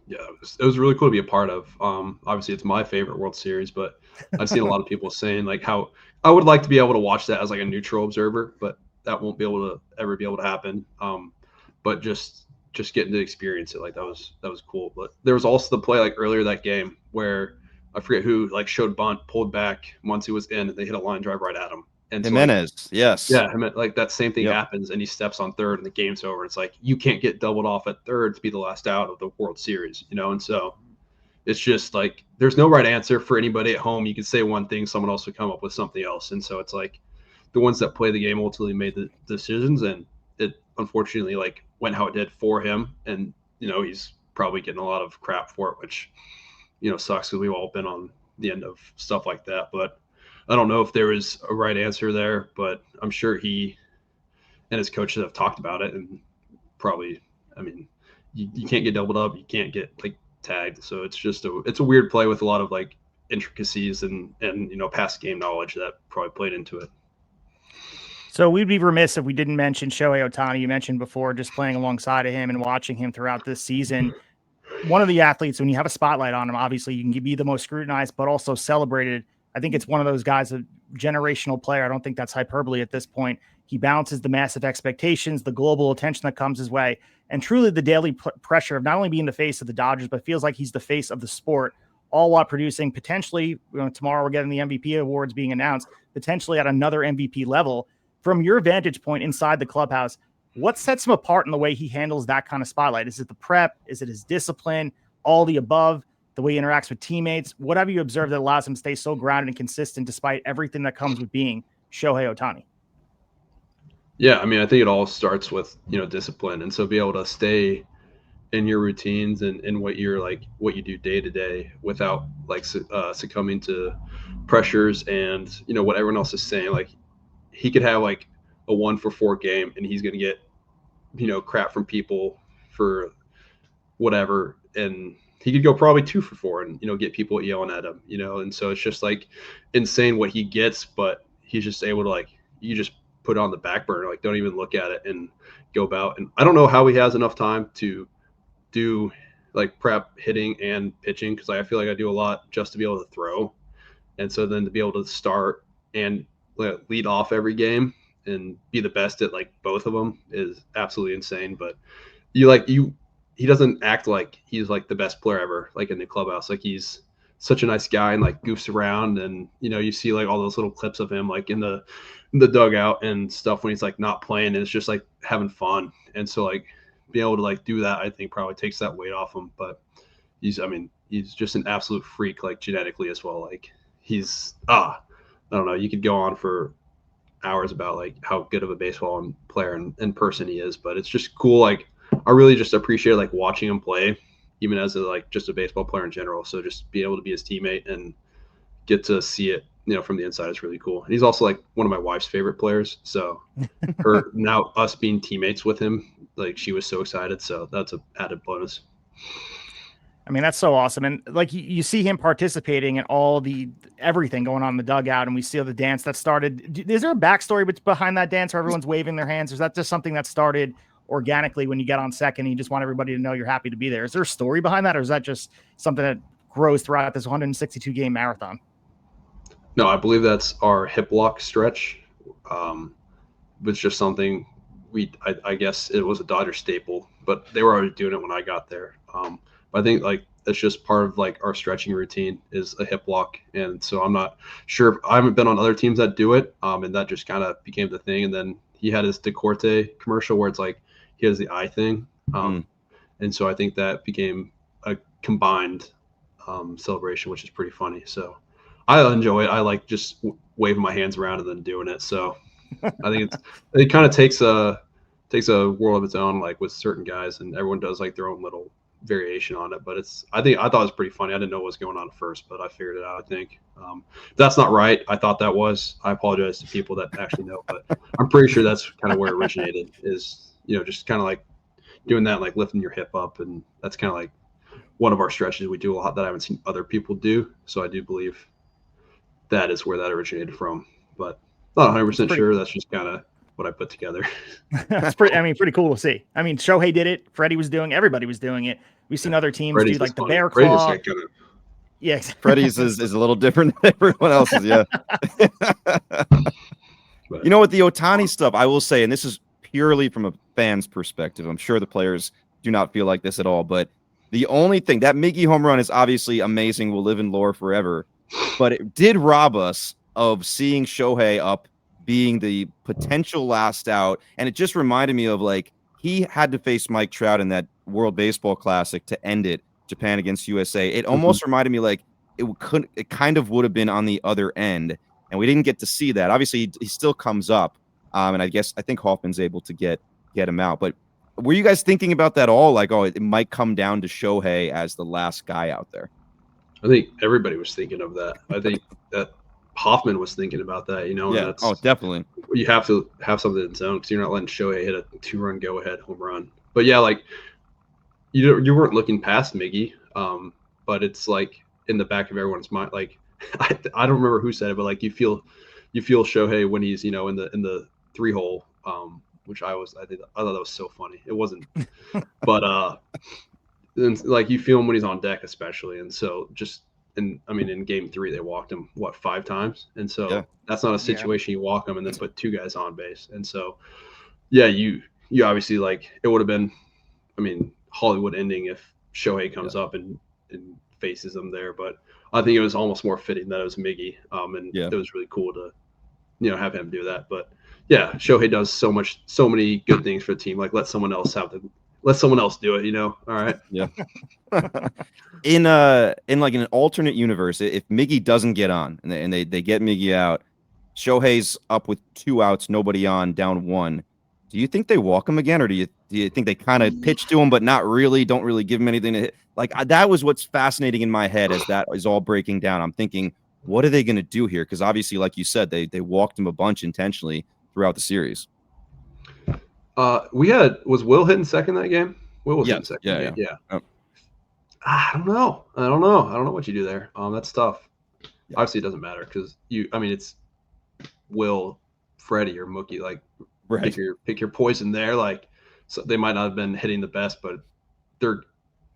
Yeah, it was really cool to be a part of. Obviously, it's my favorite World Series, but I've seen a lot of people saying like how I would like to be able to watch that as like a neutral observer, but that won't be able to ever be able to happen. But just getting to experience it, like that was cool. But there was also the play like earlier that game where I forget who like showed bunt, pulled back once he was in, and they hit a line drive right at him. And Jimenez, so, yes. Yeah, like that same thing happens, and he steps on third, and the game's over. It's like you can't get doubled off at third to be the last out of the World Series, And so it's just like there's no right answer for anybody at home. You could say one thing, someone else would come up with something else, and so it's like the ones that play the game ultimately made the decisions, and it unfortunately like went how it did for him, and he's probably getting a lot of crap for it, which sucks because we've all been on the end of stuff like that, but. I don't know if there was a right answer there, but I'm sure he and his coaches have talked about it, and probably, I mean, you can't get doubled up, you can't get like tagged, so it's just it's a weird play with a lot of like intricacies and past game knowledge that probably played into it. So we'd be remiss if we didn't mention Shohei Ohtani. You mentioned before just playing alongside of him and watching him throughout this season. One of the athletes, when you have a spotlight on him, obviously you can be the most scrutinized, but also celebrated. I think it's one of those guys, a generational player. I don't think that's hyperbole at this point. He balances the massive expectations, the global attention that comes his way, and truly the daily pressure of not only being the face of the Dodgers, but feels like he's the face of the sport, all while producing potentially, tomorrow we're getting the MVP awards being announced, potentially at another MVP level. From your vantage point inside the clubhouse, what sets him apart in the way he handles that kind of spotlight? Is it the prep? Is it his discipline? All the above? The way he interacts with teammates, whatever you observe that allows him to stay so grounded and consistent despite everything that comes with being Shohei Ohtani? Yeah, I mean, I think it all starts with, discipline. And so be able to stay in your routines and what you do day to day without like succumbing to pressures and, what everyone else is saying. Like he could have like a 1-for-4 game and he's going to get, crap from people for whatever. And he could go probably 2-for-4 and, get people yelling at him, and so it's just like insane what he gets, but he's just able to like, you just put it on the back burner, like don't even look at it and go about. And I don't know how he has enough time to do like prep hitting and pitching. Cause I feel like I do a lot just to be able to throw. And so then to be able to start and lead off every game and be the best at like both of them is absolutely insane. But he doesn't act like he's like the best player ever, like in the clubhouse. Like he's such a nice guy and like goofs around. And, you see like all those little clips of him, like in the dugout and stuff when he's like not playing, and it's just like having fun. And so like being able to like do that, I think probably takes that weight off him. But he's just an absolute freak, like genetically as well. Like he's, I don't know, you could go on for hours about like how good of a baseball player and person he is, but it's just cool. Like, I really just appreciate like watching him play, even as just a baseball player in general. So just being able to be his teammate and get to see it from the inside is really cool. And he's also like one of my wife's favorite players. So her now us being teammates with him, like she was so excited. So that's an added bonus. I mean, that's so awesome. And like you see him participating in all the everything going on in the dugout, and we see the dance that started. Is there a backstory behind that dance where everyone's waving their hands? Or is that just something that started organically when you get on second and you just want everybody to know you're happy to be there? Is there a story behind that, or is that just something that grows throughout this 162 game marathon? No, I believe that's our hip lock stretch. It's just something I guess it was a Dodger staple, but they were already doing it when I got there. I think like it's just part of like our stretching routine is a hip lock, and so I'm not sure. I haven't been on other teams that do it, and that just kind of became the thing. And then he had his Decorte commercial where it's like he has the eye thing, and so I think that became a combined celebration, which is pretty funny. So I enjoy it. I like just waving my hands around and then doing it. So I think it kind of takes a world of its own, like with certain guys, and everyone does like their own little variation on it. But I thought it was pretty funny. I didn't know what was going on at first, but I figured it out. I think that's not right. I thought that was. I apologize to people that actually know, but I'm pretty sure that's kind of where it originated. Is just kind of like doing that, like lifting your hip up, and that's kind of like one of our stretches we do a lot that I haven't seen other people do. So I do believe that is where that originated from, but not 100% sure. That's just kind of what I put together. That's pretty cool to see. I mean, Shohei did it. Freddie was doing. Everybody was doing it. We've seen other teams Freddie's do like the funny. bear claw. Yeah, Freddie's is a little different than everyone else's. Yeah. With the Ohtani stuff, I will say, and this is purely from a fan's perspective, I'm sure the players do not feel like this at all, but the only thing, that Miggy home run is obviously amazing, will live in lore forever, but it did rob us of seeing Shohei up, being the potential last out. And it just reminded me of like he had to face Mike Trout in that World Baseball Classic to end it, Japan against USA. It almost reminded me like it kind of would have been on the other end, and we didn't get to see that. Obviously, he still comes up, and I think Hoffman's able to get him out. But were you guys thinking about that all? Like, it might come down to Shohei as the last guy out there. I think everybody was thinking of that. I think that Hoffman was thinking about that, Yeah. Definitely. You have to have something in zone because you're not letting Shohei hit a 2-run go-ahead home run. But yeah, like you weren't looking past Miggy, but it's like in the back of everyone's mind. Like I don't remember who said it, but like you feel Shohei when he's in the 3-hole, which I thought that was so funny. It wasn't, but and like you feel him when he's on deck, especially, and so just. And I mean, in game 3, they walked him 5 times, and so that's not a situation you walk him and then put 2 guys on base. And so, yeah, you obviously like it would have been, I mean, Hollywood ending if Shohei comes up and faces them there. But I think it was almost more fitting that it was Miggy, and it was really cool to have him do that. But yeah, Shohei does so many good things for the team. Like let someone else do it. All right. Yeah. In like an alternate universe, if Miggy doesn't get on and they get Miggy out, Shohei's up with 2 outs, nobody on, down 1. Do you think they walk him again, or do you think they kind of pitch to him but not really, don't really give him anything to hit? Like that was what's fascinating in my head as that is all breaking down. I'm thinking, what are they going to do here? Because obviously, like you said, they walked him a bunch intentionally throughout the series. Was Will hitting second that game? Will was hitting second. Yeah. Oh. I don't know. I don't know what you do there. That's tough. Yeah. Obviously, it doesn't matter because it's Will, Freddie, or Mookie. Like, pick your poison there. Like, so they might not have been hitting the best, but they're,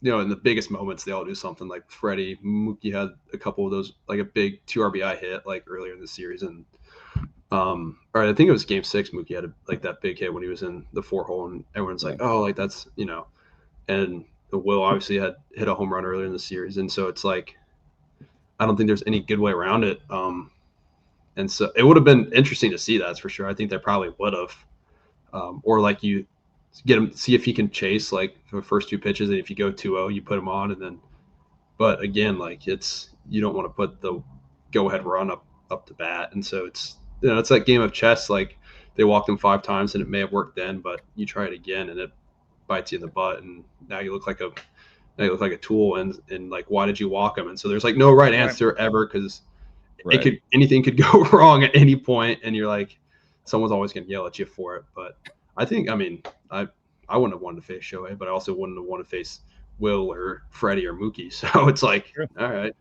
in the biggest moments, they all do something. Like Freddie, Mookie had a couple of those, like a big 2 RBI hit, like earlier in the series, and or I think it was game 6. Mookie had that big hit when he was in the 4-hole, and everyone's like, oh, like that's and Will obviously had hit a home run earlier in the series, and so it's like I don't think there's any good way around it. And so it would have been interesting to see, that's for sure. I think they probably would have, or like you get him, see if he can chase like the first 2 pitches, and if you go 2-0, you put him on, and then. But again, like you don't want to put the go-ahead run up to bat, and so it's it's that game of chess. Like they walked him 5 times, and it may have worked then, but you try it again, and it bites you in the butt, and now you look like a tool, and like why did you walk him? And so there's like no right answer ever, because anything could go wrong at any point, and you're like, someone's always going to yell at you for it. But I think, I wouldn't have wanted to face Shohei, but I also wouldn't have wanted to face Will or Freddie or Mookie. So it's like, all right.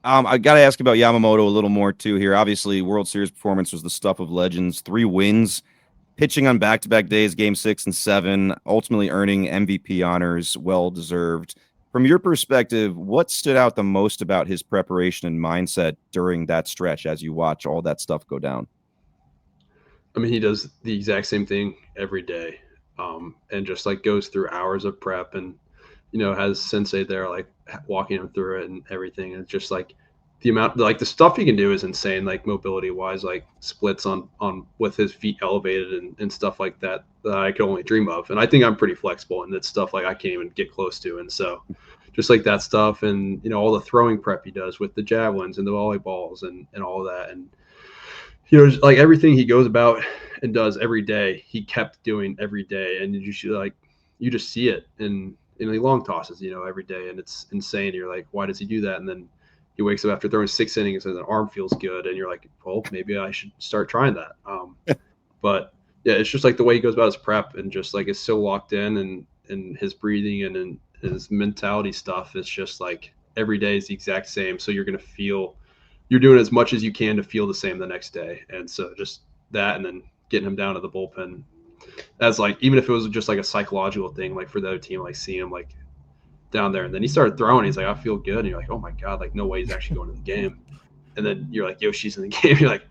I got to ask about Yamamoto a little more too here. Obviously, World Series performance was the stuff of legends. 3 wins, pitching on back-to-back days, Game 6 and 7, ultimately earning MVP honors, well-deserved. From your perspective, what stood out the most about his preparation and mindset during that stretch as you watch all that stuff go down? I mean, he does the exact same thing every day, and just like goes through hours of prep, and has Sensei there like walking him through it and everything. And just like the amount, like the stuff he can do is insane, like mobility wise, like splits on with his feet elevated and stuff like that I could only dream of. And I think I'm pretty flexible, and it's stuff like I can't even get close to. And so just like that stuff, and all the throwing prep he does with the javelins and the volleyballs and all that, and like everything he goes about and does every day, he kept doing every day. And you just see it in the long tosses, every day. And it's insane. You're like, why does he do that? And then he wakes up after throwing 6 innings and the arm feels good. And you're like, well, maybe I should start trying that. But yeah, it's just like the way he goes about his prep, and just like is so locked in, and his breathing and his mentality stuff is just like every day is the exact same. So you're doing as much as you can to feel the same the next day. And so just that, and then getting him down to the bullpen as like, even if it was just like a psychological thing, like for the other team, like seeing him like down there, and then he started throwing, he's like, I feel good. And you're like, oh my God, like no way he's actually going to the game. And then you're like, Yoshi's in the game. You're like,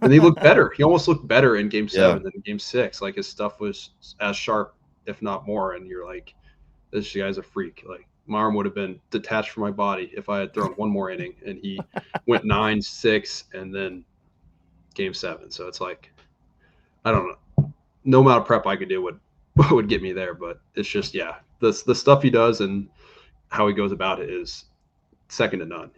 and he looked better. He almost looked better in Game 7 than in Game 6. Like his stuff was as sharp, if not more. And you're like, this guy's a freak. Like my arm would have been detached from my body if I had thrown one more inning. And he went 9-6 and then Game 7. So it's like, I don't know. No amount of prep I could do would get me there. But it's just, the stuff he does and how he goes about it is second to none,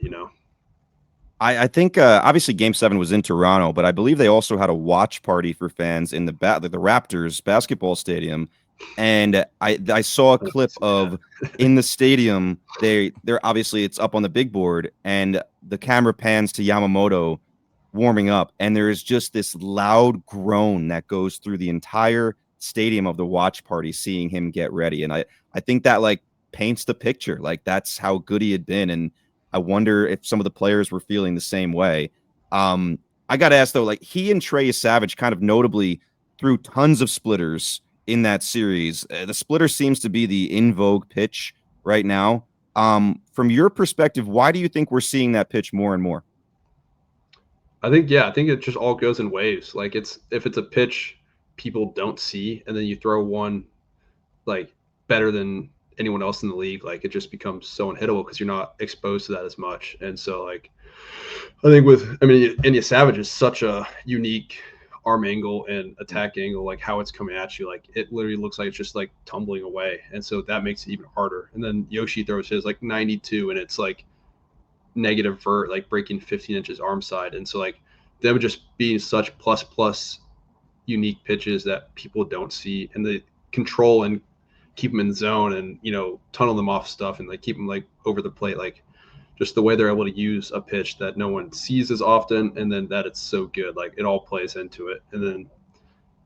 I think obviously Game 7 was in Toronto, but I believe they also had a watch party for fans in the Raptors basketball stadium. And I saw a clip of in the stadium, they're obviously it's up on the big board, and the camera pans to Yamamoto warming up, and there is just this loud groan that goes through the entire stadium of the watch party seeing him get ready. And I think that like paints the picture, like that's how good he had been. And I wonder if some of the players were feeling the same way. I got to ask though, like he and Trey Savage kind of notably threw tons of splitters in that series. The splitter seems to be the in vogue pitch right now. From your perspective, why do you think we're seeing that pitch more and more? I think it just all goes in waves. Like if it's a pitch people don't see, and then you throw one like better than anyone else in the league, like it just becomes so unhittable because you're not exposed to that as much. And so like I think India Savage is such a unique arm angle and attack angle, like how it's coming at you, like it literally looks like it's just like tumbling away, and so that makes it even harder. And then Yoshi throws his like 92, and it's like negative vert, like breaking 15 inches arm side. And so like them just being such plus unique pitches that people don't see, and the control and keep them in zone, and tunnel them off stuff, and like keep them like over the plate, like just the way they're able to use a pitch that no one sees as often, and then that it's so good, like it all plays into it. And then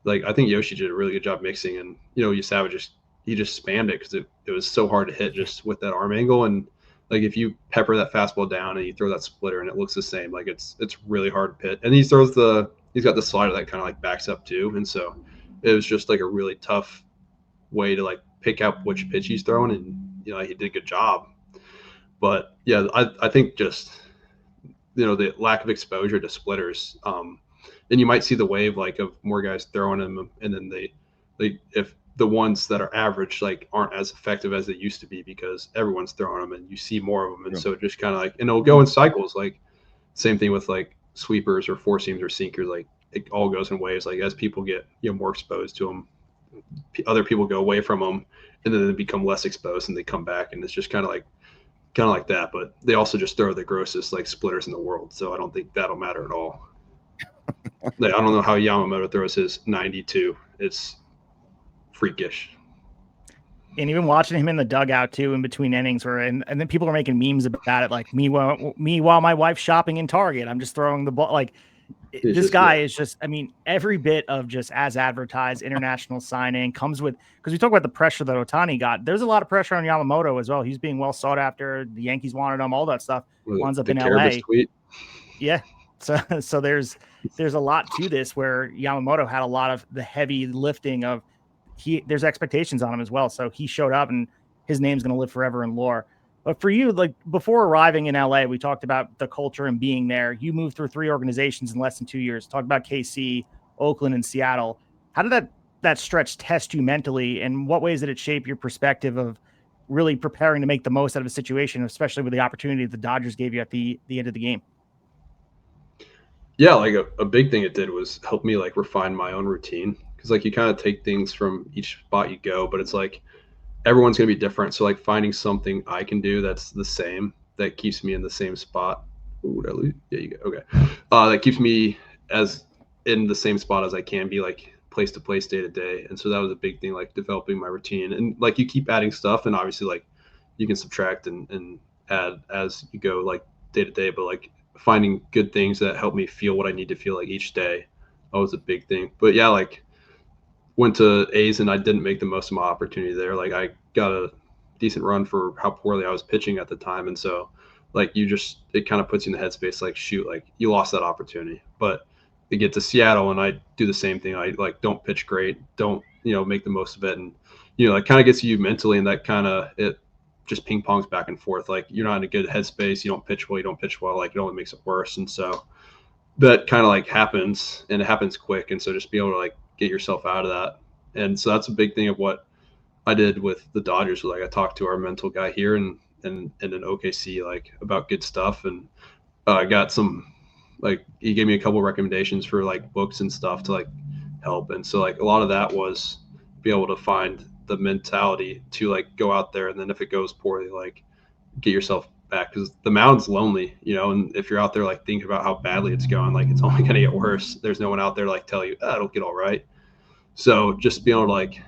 like I think Yoshi did a really good job mixing, and Savage he just spammed it because it was so hard to hit just with that arm angle. And like if you pepper that fastball down and you throw that splitter and it looks the same, like it's really hard to hit. And he's got the slider that kind of like backs up too, and so it was just like a really tough way to like pick out which pitch he's throwing, and he did a good job. But yeah, I think just the lack of exposure to splitters, and you might see the wave like of more guys throwing them, and then they if the ones that are average like aren't as effective as they used to be because everyone's throwing them and you see more of them. And so it just kind of like, and it'll go in cycles, like same thing with like sweepers or four seams or sinkers, like it all goes in waves. Like as people get more exposed to them, other people go away from them, and then they become less exposed and they come back, and it's just kind of like that. But they also just throw the grossest like splitters in the world, so I don't think that'll matter at all. Like, I don't know how Yamamoto throws his 92. It's freakish. And even watching him in the dugout too, in between innings, and then people are making memes about it, like me while my wife's shopping in Target, I'm just throwing the ball. Like this guy is just, I mean, every bit of just as advertised international signing comes with, because we talk about the pressure that Ohtani got. There's a lot of pressure on Yamamoto as well. He's being well sought after. The Yankees wanted him, all that stuff. Winds up in LA. Tweet. Yeah. So there's a lot to this where Yamamoto had a lot of the heavy lifting of there's expectations on him as well. So he showed up and his name's going to live forever in lore. But for you, like before arriving in LA, we talked about the culture and being there. You moved through 3 organizations in less than 2 years. Talked about KC, Oakland, and Seattle. How did that stretch test you mentally, and what ways did it shape your perspective of really preparing to make the most out of a situation, especially with the opportunity the Dodgers gave you at the end of the game? Yeah, like a big thing it did was help me like refine my own routine, because like you kind of take things from each spot you go, but it's like everyone's going to be different. So like finding something I can do that's the same, that keeps me in the same spot. Ooh, yeah, you go. Okay. That keeps me as in the same spot as I can be, like place to place, day to day. And so that was a big thing, like developing my routine. And like you keep adding stuff, and obviously like you can subtract and add as you go, like day to day, but like finding good things that help me feel what I need to feel like each day. That was a big thing. But yeah, like went to A's and I didn't make the most of my opportunity there. Like I got a decent run for how poorly I was pitching at the time. And so like it kind of puts you in the headspace, like shoot, like you lost that opportunity. But to get to Seattle and I do the same thing. I like don't pitch great, don't, make the most of it. And, it kind of gets you mentally, and that kind of, it just ping pongs back and forth. Like you're not in a good headspace. You don't pitch well, like it only makes it worse. And so that kind of like happens, and it happens quick. And so just be able to like get yourself out of that. And so that's a big thing of what I did with the Dodgers. Like I talked to our mental guy here and in OKC, like about good stuff. And I got some, like, he gave me a couple of recommendations for like books and stuff to like help. And so like a lot of that was be able to find the mentality to like go out there. And then if it goes poorly, like get yourself back, because the mound's lonely, and if you're out there like thinking about how badly it's going, like it's only going to get worse. There's no one out there like tell you, it'll get all right. So just being able to like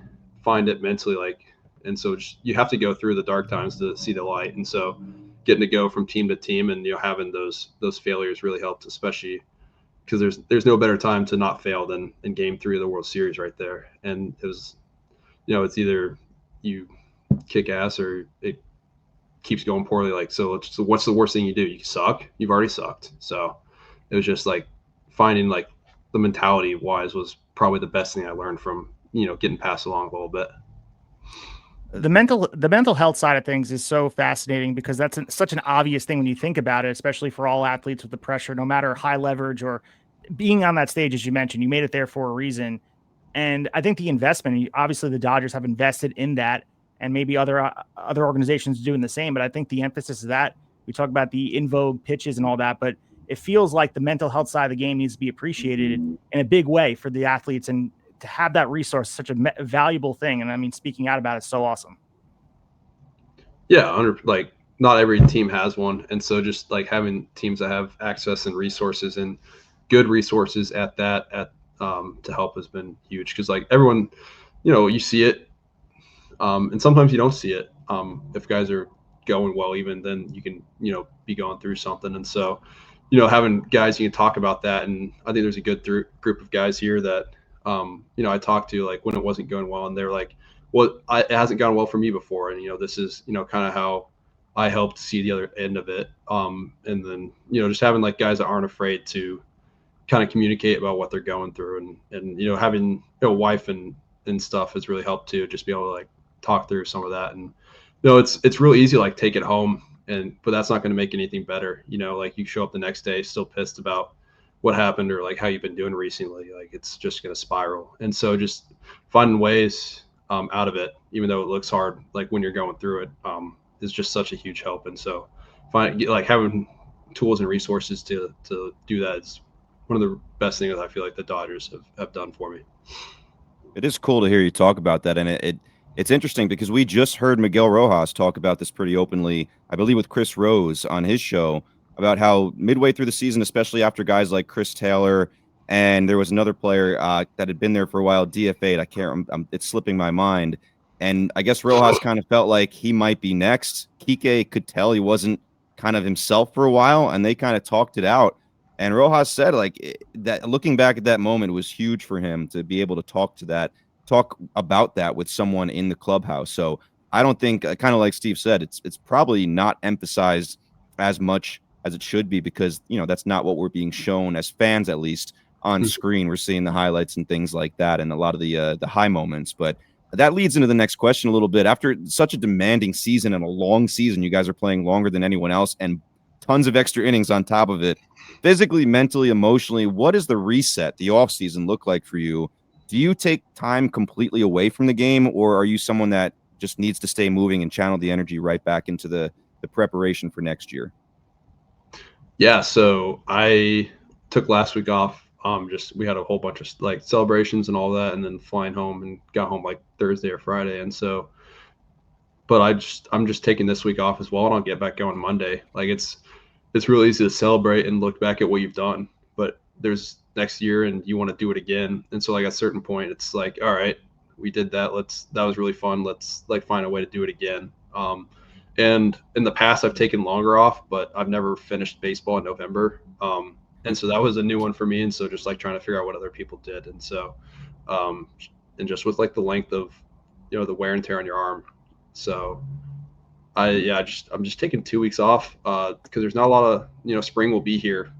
find it mentally, like, and so you have to go through the dark times to see the light. And so getting to go from team to team and having those failures really helped, especially because there's no better time to not fail than in Game 3 of the World Series right there. And it was, it's either you kick ass or it keeps going poorly. Like, so what's the worst thing you do? You suck. You've already sucked. So it was just like finding like the mentality wise was probably the best thing I learned from, getting passed along a little bit. The mental health side of things is so fascinating, because that's such an obvious thing when you think about it, especially for all athletes with the pressure, no matter high leverage or being on that stage. As you mentioned, you made it there for a reason. And I think the investment, obviously the Dodgers have invested in that, and maybe other organizations doing the same. But I think the emphasis is that we talk about the in vogue pitches and all that, but it feels like the mental health side of the game needs to be appreciated in a big way for the athletes, and to have that resource, such a valuable thing. And I mean, speaking out about it is so awesome. Yeah. Like not every team has one. And so just like having teams that have access and resources and good resources at that, to help has been huge. Cause like everyone, you see it. And sometimes you don't see it. If guys are going well, even then you can, be going through something. And so, having guys you can talk about that. And I think there's a good group of guys here that, I talked to like when it wasn't going well, and they're like, well, it hasn't gone well for me before. And, this is, kind of how I helped see the other end of it. And then, just having like guys that aren't afraid to kind of communicate about what they're going through, and, having a wife and stuff has really helped too. Just be able to like talk through some of that. And, it's really easy to like take it home, but that's not going to make anything better. Like you show up the next day still pissed about what happened or like how you've been doing recently. Like it's just going to spiral. And so just finding ways out of it, even though it looks hard, like when you're going through it, is just such a huge help. And so having tools and resources to do that is one of the best things I feel like the Dodgers have done for me. It is cool to hear you talk about that. And it's interesting because we just heard Miguel Rojas talk about this pretty openly, I believe with Chris Rose on his show, about how midway through the season, especially after guys like Chris Taylor, and there was another player that had been there for a while, DFA'd, I can't remember, it's slipping my mind. And I guess Rojas kind of felt like he might be next. Kike could tell he wasn't kind of himself for a while, and they kind of talked it out. And Rojas said that looking back at that moment was huge for him to be able to talk about that with someone in the clubhouse. So I don't think, kind of like Steve said, it's probably not emphasized as much as it should be, because that's not what we're being shown as fans, at least on screen. We're seeing the highlights and things like that, and a lot of the high moments. But that leads into the next question a little bit. After such a demanding season and a long season, you guys are playing longer than anyone else and tons of extra innings on top of it. Physically, mentally, emotionally, what does the reset, the offseason, look like for you? Do you take time completely away from the game, or are you someone that just needs to stay moving and channel the energy right back into the preparation for next year? Yeah, so I took last week off. We had a whole bunch of celebrations and all that, and then flying home, and got home Thursday or Friday. And so, but I'm just taking this week off as well, and I'll get back going Monday. It's really easy to celebrate and look back at what you've done, but there's next year and you want to do it again. And so at a certain point, it's like, all right, we did that. That was really fun. Let's find a way to do it again. And in the past, I've taken longer off, but I've never finished baseball in November. And so that was a new one for me. And so just trying to figure out what other people did. And so, and just with the length of, the wear and tear on your arm. So I'm just taking 2 weeks off, because there's not a lot of, spring will be here,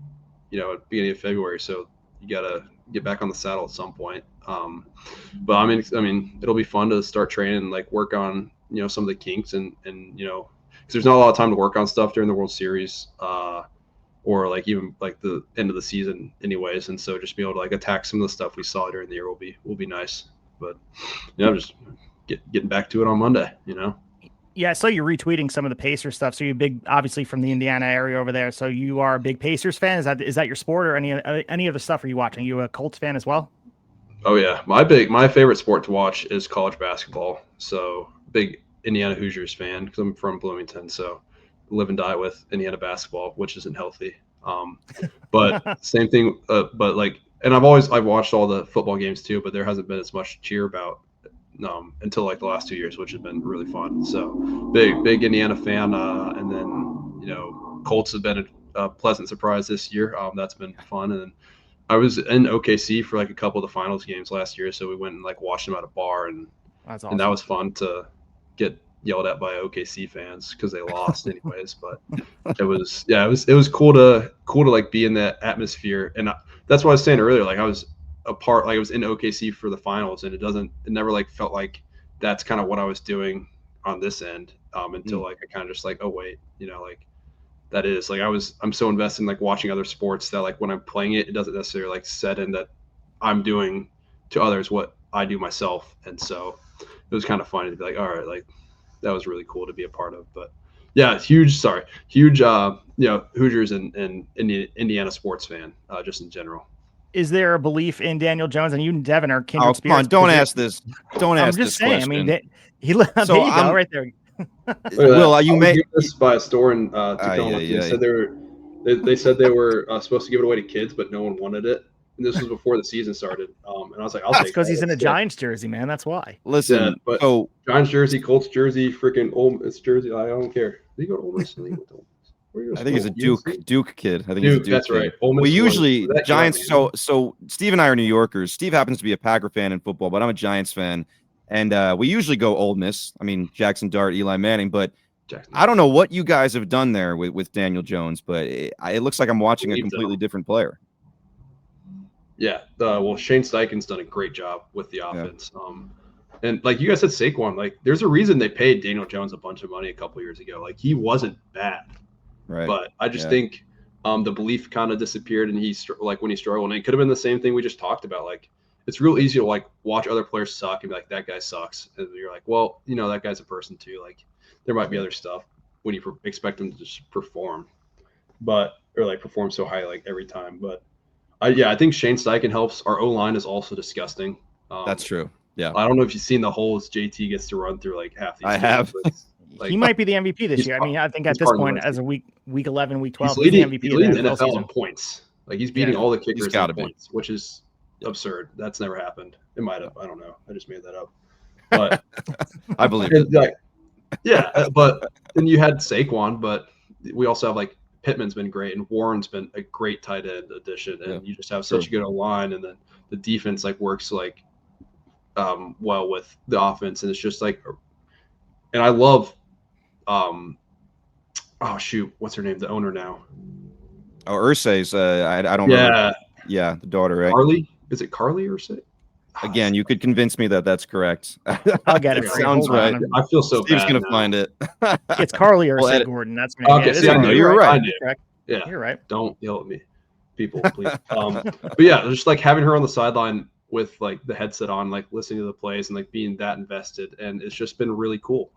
at the beginning of February. So you got to get back on the saddle at some point. But I mean, it'll be fun to start training and work on, some of the kinks and because there's not a lot of time to work on stuff during the World Series, or even the end of the season anyways. And so just be able to attack some of the stuff we saw during the year will be nice. But I'm just getting back to it on Monday, Yeah, I saw you retweeting some of the Pacers stuff. So you're big, obviously from the Indiana area over there. So you are a big Pacers fan. Is that your sport, or any of the stuff are you watching? Are you a Colts fan as well? Oh yeah, my favorite sport to watch is college basketball. So big Indiana Hoosiers fan, because I'm from Bloomington. So live and die with Indiana basketball, which isn't healthy. But same thing. And I've watched all the football games too, but there hasn't been as much cheer about until the last 2 years, which has been really fun. So big Indiana fan. And then, Colts have been a pleasant surprise this year. That's been fun. And then I was in OKC for a couple of the finals games last year. So we went and watched them at a bar, and that's awesome. And that was fun to get yelled at by OKC fans because they lost anyways. But it was cool to be in that atmosphere. And that's what I was saying earlier. I was I was in OKC for the finals, and it never felt like that's kind of what I was doing on this end, until I kind of just oh wait, that is I'm so invested in watching other sports that when I'm playing it doesn't necessarily set in that I'm doing to others what I do myself. And so it was kind of funny to be all right, that was really cool to be a part of. But yeah, huge Hoosiers and Indiana sports fan, just in general. Is there a belief in Daniel Jones, and you and Devin are kindred spirits? Come on, don't ask this. Don't ask this question. I'm just saying. There you go, right there. Will, you may this by a store in Tacoma. They said they were supposed to give it away to kids, but no one wanted it. And this was before the season started. And I was I'll take it. Because he's in a Giants jersey, man. That's why. Listen, Giants jersey, Colts jersey, freaking Ole Miss jersey. I don't care. Did he go to Ole Miss? I think he's a Duke kid. I think Duke, he's a Duke that's kid. right. We usually Giants. So Steve and I are New Yorkers. Steve happens to be a Packer fan in football, but I'm a Giants fan, and we usually go Ole Miss. I mean Jackson Dart, Eli Manning, but I don't know what you guys have done there with Daniel Jones, but it looks like I'm watching a completely different player. Yeah. Well, Shane Steichen's done a great job with the offense. Yeah. And you guys said Saquon, there's a reason they paid Daniel Jones a bunch of money a couple years ago. He wasn't bad. Right. But I just think the belief kind of disappeared, and he when he struggled, and it could have been the same thing we just talked about. It's real easy to watch other players suck and be that guy sucks, and you're well, that guy's a person too. There might be other stuff when you expect him to just perform, or perform so high every time. But I think Shane Steichen helps. Our O-line is also disgusting. That's true. Yeah. I don't know if you've seen the holes JT gets to run through half these. I have. He might be the MVP this year. I mean, I think at this point, as a week 11, week 12, he's leading the MVP he's leading of the the NFL in points. He's beating all the kickers in points, which is absurd. That's never happened. It might have. I don't know. I just made that up. But I believe and, it. like, yeah, but then you had Saquon, but we also have like Pittman's been great, and Warren's been a great tight end addition, and Yeah, you just have such a good line, and then the defense like works like well with the offense, and it's just like, and I love oh shoot, what's her name? The owner now. Oh, Ursay's. I don't remember. Yeah, Yeah, the daughter, right? Carly. Is it Carly Ursay? Again, you could convince me that that's correct. I'll get it It for you. sounds Hold on. right. I feel so Steve's bad. gonna now. find it. It's Carly or Well, St. edit- Gordon. That's me. Okay, Yeah, see, I knew. You're right. I knew. Correct. Yeah, You're right. don't yell at me, people, please. But yeah, just like having her on the sideline with like the headset on, like listening to the plays and like being that invested, and it's just been really cool.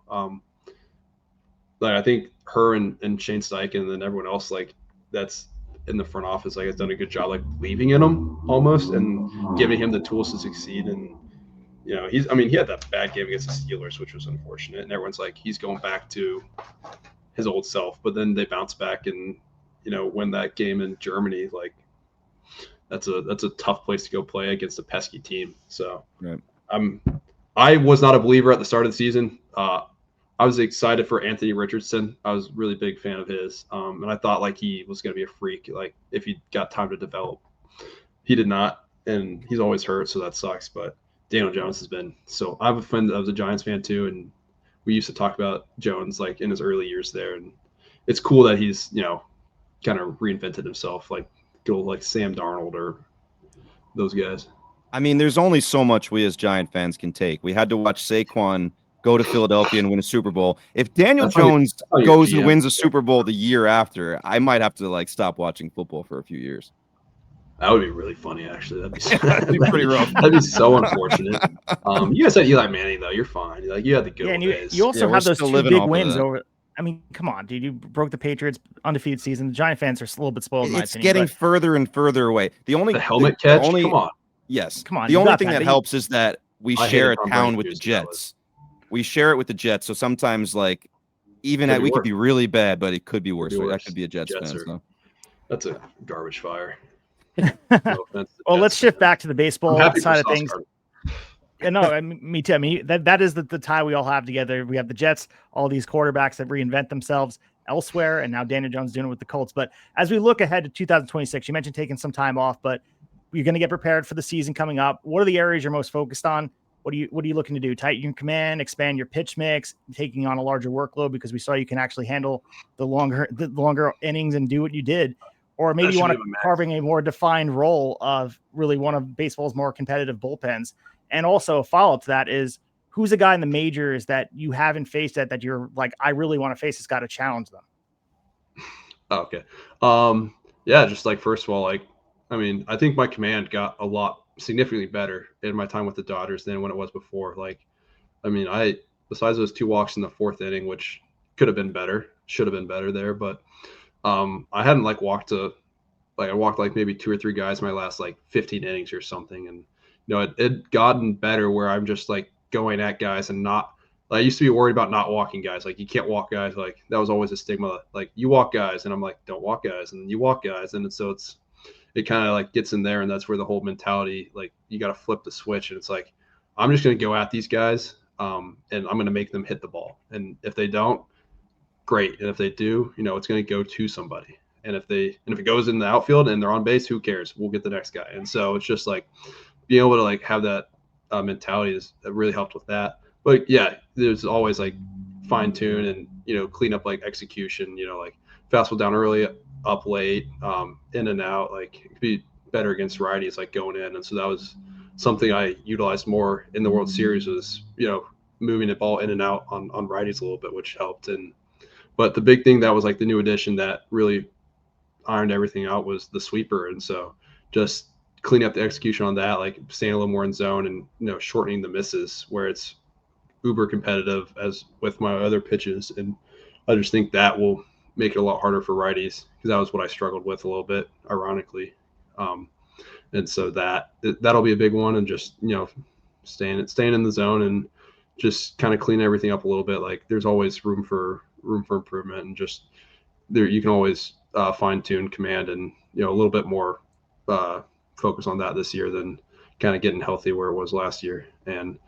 Like I think her and Shane Steichen and then everyone else like that's in the front office like has done a good job like believing in him almost and giving him the tools to succeed. And you know, he had that bad game against the Steelers, which was unfortunate, and everyone's like he's going back to his old self, but then they bounce back and you know win that game in Germany. Like that's a tough place to go play against a pesky team. So right. I was not a believer at the start of the season. I was excited for Anthony Richardson. I was a really big fan of his, and I thought like he was going to be a freak, like if he got time to develop. He did not, and he's always hurt, so that sucks. But Daniel Jones has been so. I have a friend that was a Giants fan too, and we used to talk about Jones like in his early years there, and it's cool that he's kind of reinvented himself, like go like Sam Darnold or those guys. I mean, there's only so much we as Giant fans can take. We had to watch Saquon go to Philadelphia and win a Super Bowl. If Daniel Jones goes and wins a Super Bowl the year after, I might have to like stop watching football for a few years. That would be really funny, actually. That'd be pretty rough. That'd be so unfortunate. You guys had Eli Manning though. You're fine. Like you had the good and days. you also have those two big wins that. over. I mean, come on, dude. You broke the Patriots' undefeated season. The Giant fans are a little bit spoiled. It's getting further and further away. The helmet catch. Come on. Yes. Come on. The only thing that helps is that we share a town with the Brady Jets. We share it with the Jets, so sometimes like even we could be really bad, but it could be worse. That could be a Jets fan. So. That's a garbage fire. Well, let's shift back to the baseball side of things. Yeah, no, me too. I mean, that is the tie we all have together. We have the Jets, all these quarterbacks that reinvent themselves elsewhere, and now Daniel Jones doing it with the Colts. But as we look ahead to 2026, you mentioned taking some time off, but you're going to get prepared for the season coming up. What are the areas you're most focused on? What are you looking to do? Tighten your command, expand your pitch mix, taking on a larger workload because we saw you can actually handle the longer innings and do what you did. Or maybe you want to carving a more defined role of really one of baseball's more competitive bullpens. And also a follow-up to that is who's a guy in the majors that you haven't faced that you're like, I really want to face this guy to challenge them. Okay. Yeah, just like first of all, like I think my command got a lot significantly better in my time with the Dodgers than when it was before. Like, besides those 2 walks in the 4th inning, which could have been better, should have been better there, but I hadn't I walked like maybe 2 or 3 guys my last like 15 innings or something, and it gotten better where I'm just like going at guys and not. I used to be worried about not walking guys. Like you can't walk guys. Like that was always a stigma. Like you walk guys, and I'm like, don't walk guys, and then you walk guys, and so it kind of like gets in there, and that's where the whole mentality, like you got to flip the switch, and it's like I'm just going to go at these guys, and I'm going to make them hit the ball, and if they don't, great, and if they do, it's going to go to somebody, and if it goes in the outfield and they're on base, who cares? We'll get the next guy, and so it's just like being able to like have that mentality is really helped with that. But yeah, there's always like fine tune and clean up like execution, like fastball down early, up late, in and out, like it could be better against righties like going in. And so that was something I utilized more in the World Series was, moving the ball in and out on righties a little bit, which helped. But the big thing that was like the new addition that really ironed everything out was the sweeper. And so just cleaning up the execution on that, like staying a little more in zone and, shortening the misses where it's uber competitive as with my other pitches. And I just think that will make it a lot harder for righties because that was what I struggled with a little bit, ironically. And so that'll be a big one, and just staying in the zone and just kind of clean everything up a little bit. Like there's always room for improvement, and just there you can always fine tune command and a little bit more focus on that this year than kind of getting healthy where it was last year. And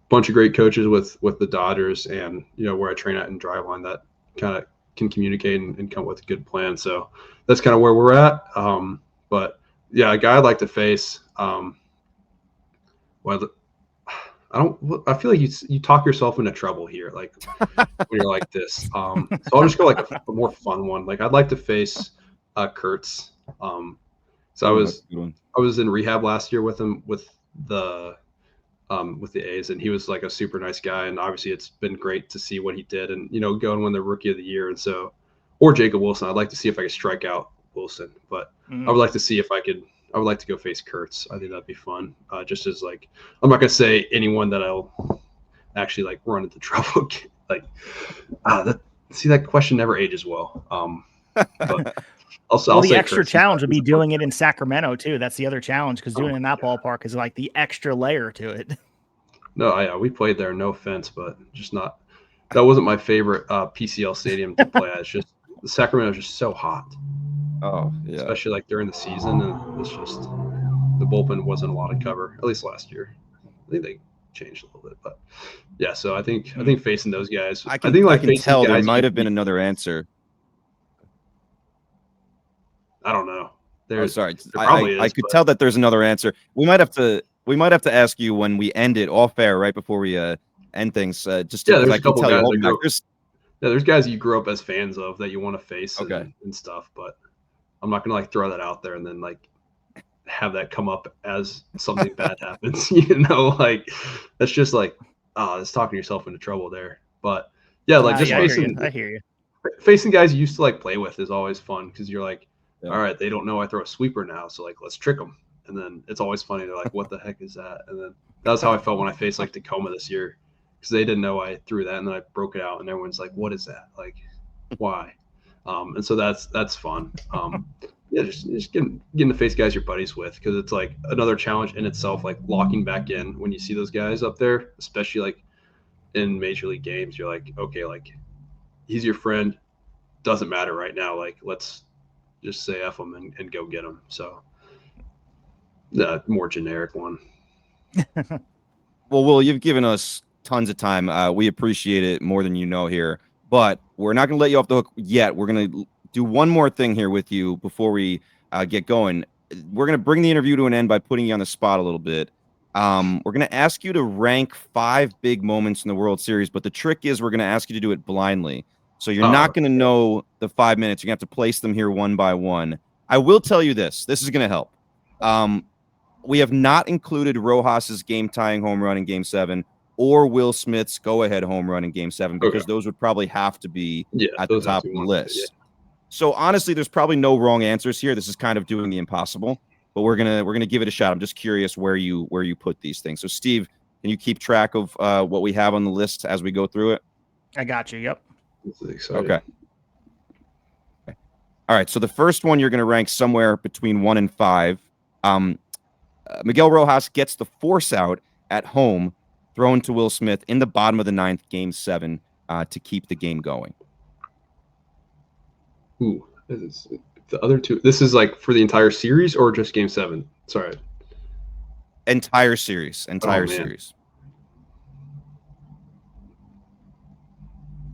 bunch of great coaches with the Dodgers, and where I train at in Driveline that kind of can communicate and come up with a good plan. So that's kind of where we're at. But yeah, a guy I'd like to face. I feel like you talk yourself into trouble here, like when you're like this. So I'll just go like a more fun one. Like I'd like to face Kurtz. So I was in rehab last year with him with the A's, and he was like a super nice guy. And obviously it's been great to see what he did, and go and win the Rookie of the Year. And so, or Jacob Wilson. I'd like to see if I could strike out Wilson, but I would like to see if I could. I would like to go face Kurtz. I think that'd be fun. Just as like, I'm not gonna say anyone that I'll actually like run into trouble. Like, that question never ages well. But I'll the say extra Kurtz. challenge would be doing it in Sacramento too. That's the other challenge, because doing it in that ballpark is like the extra layer to it. No, we played there. No offense, but just not. That wasn't my favorite PCL stadium to play at. It's just Sacramento is just so hot. Oh, yeah. Especially like during the season, and it's just the bullpen wasn't a lot of cover, at least last year. I think they changed a little bit, but yeah. So I think facing those guys, I think like can tell there might have been another answer. I don't know. Sorry. I could tell that there's another answer. We might have to ask you when we end it off air, right before we end things. Just there's I a couple can tell guys. There's guys you grew up as fans of that you want to face and stuff, but I'm not gonna like throw that out there and then like have that come up as something bad happens. Like that's just like it's talking yourself into trouble there. But yeah, like just facing. I hear you. Facing guys you used to like play with is always fun because you're like, all right, they don't know I throw a sweeper now, so like let's trick them. And then it's always funny. They're like, what the heck is that? And then that was how I felt when I faced like Tacoma this year, because they didn't know I threw that, and then I broke it out, and everyone's like, what is that? Like, why? And so that's fun. Just getting to face guys you're buddies with, because it's like another challenge in itself, like locking back in when you see those guys up there, especially like in major league games. You're like, okay, like he's your friend, doesn't matter right now, like let's just say F him and go get him. So the more generic one. Well, Will, you've given us tons of time. We appreciate it more than you know here. But we're not going to let you off the hook yet. We're going to do one more thing here with you before we get going. We're going to bring the interview to an end by putting you on the spot a little bit. We're going to ask you to rank 5 big moments in the World Series, but the trick is we're going to ask you to do it blindly. So you're not going to know the 5 minutes. You're going to have to place them here one by one. I will tell you this. This is going to help. We have not included Rojas's game-tying home run in Game 7 or Will Smith's go-ahead home run in Game 7, because those would probably have to be at the top of the list. Yeah. So honestly, there's probably no wrong answers here. This is kind of doing the impossible, but we're gonna give it a shot. I'm just curious where you put these things. So Steve, can you keep track of what we have on the list as we go through it? I got you. Yep. This is exciting. Okay. All right. So the first one you're going to rank somewhere between 1 and 5. Miguel Rojas gets the force out at home, thrown to Will Smith in the bottom of the 9th, Game 7, to keep the game going. Ooh, the other two. This is like for the entire series or just Game 7? Sorry. Entire series. Series.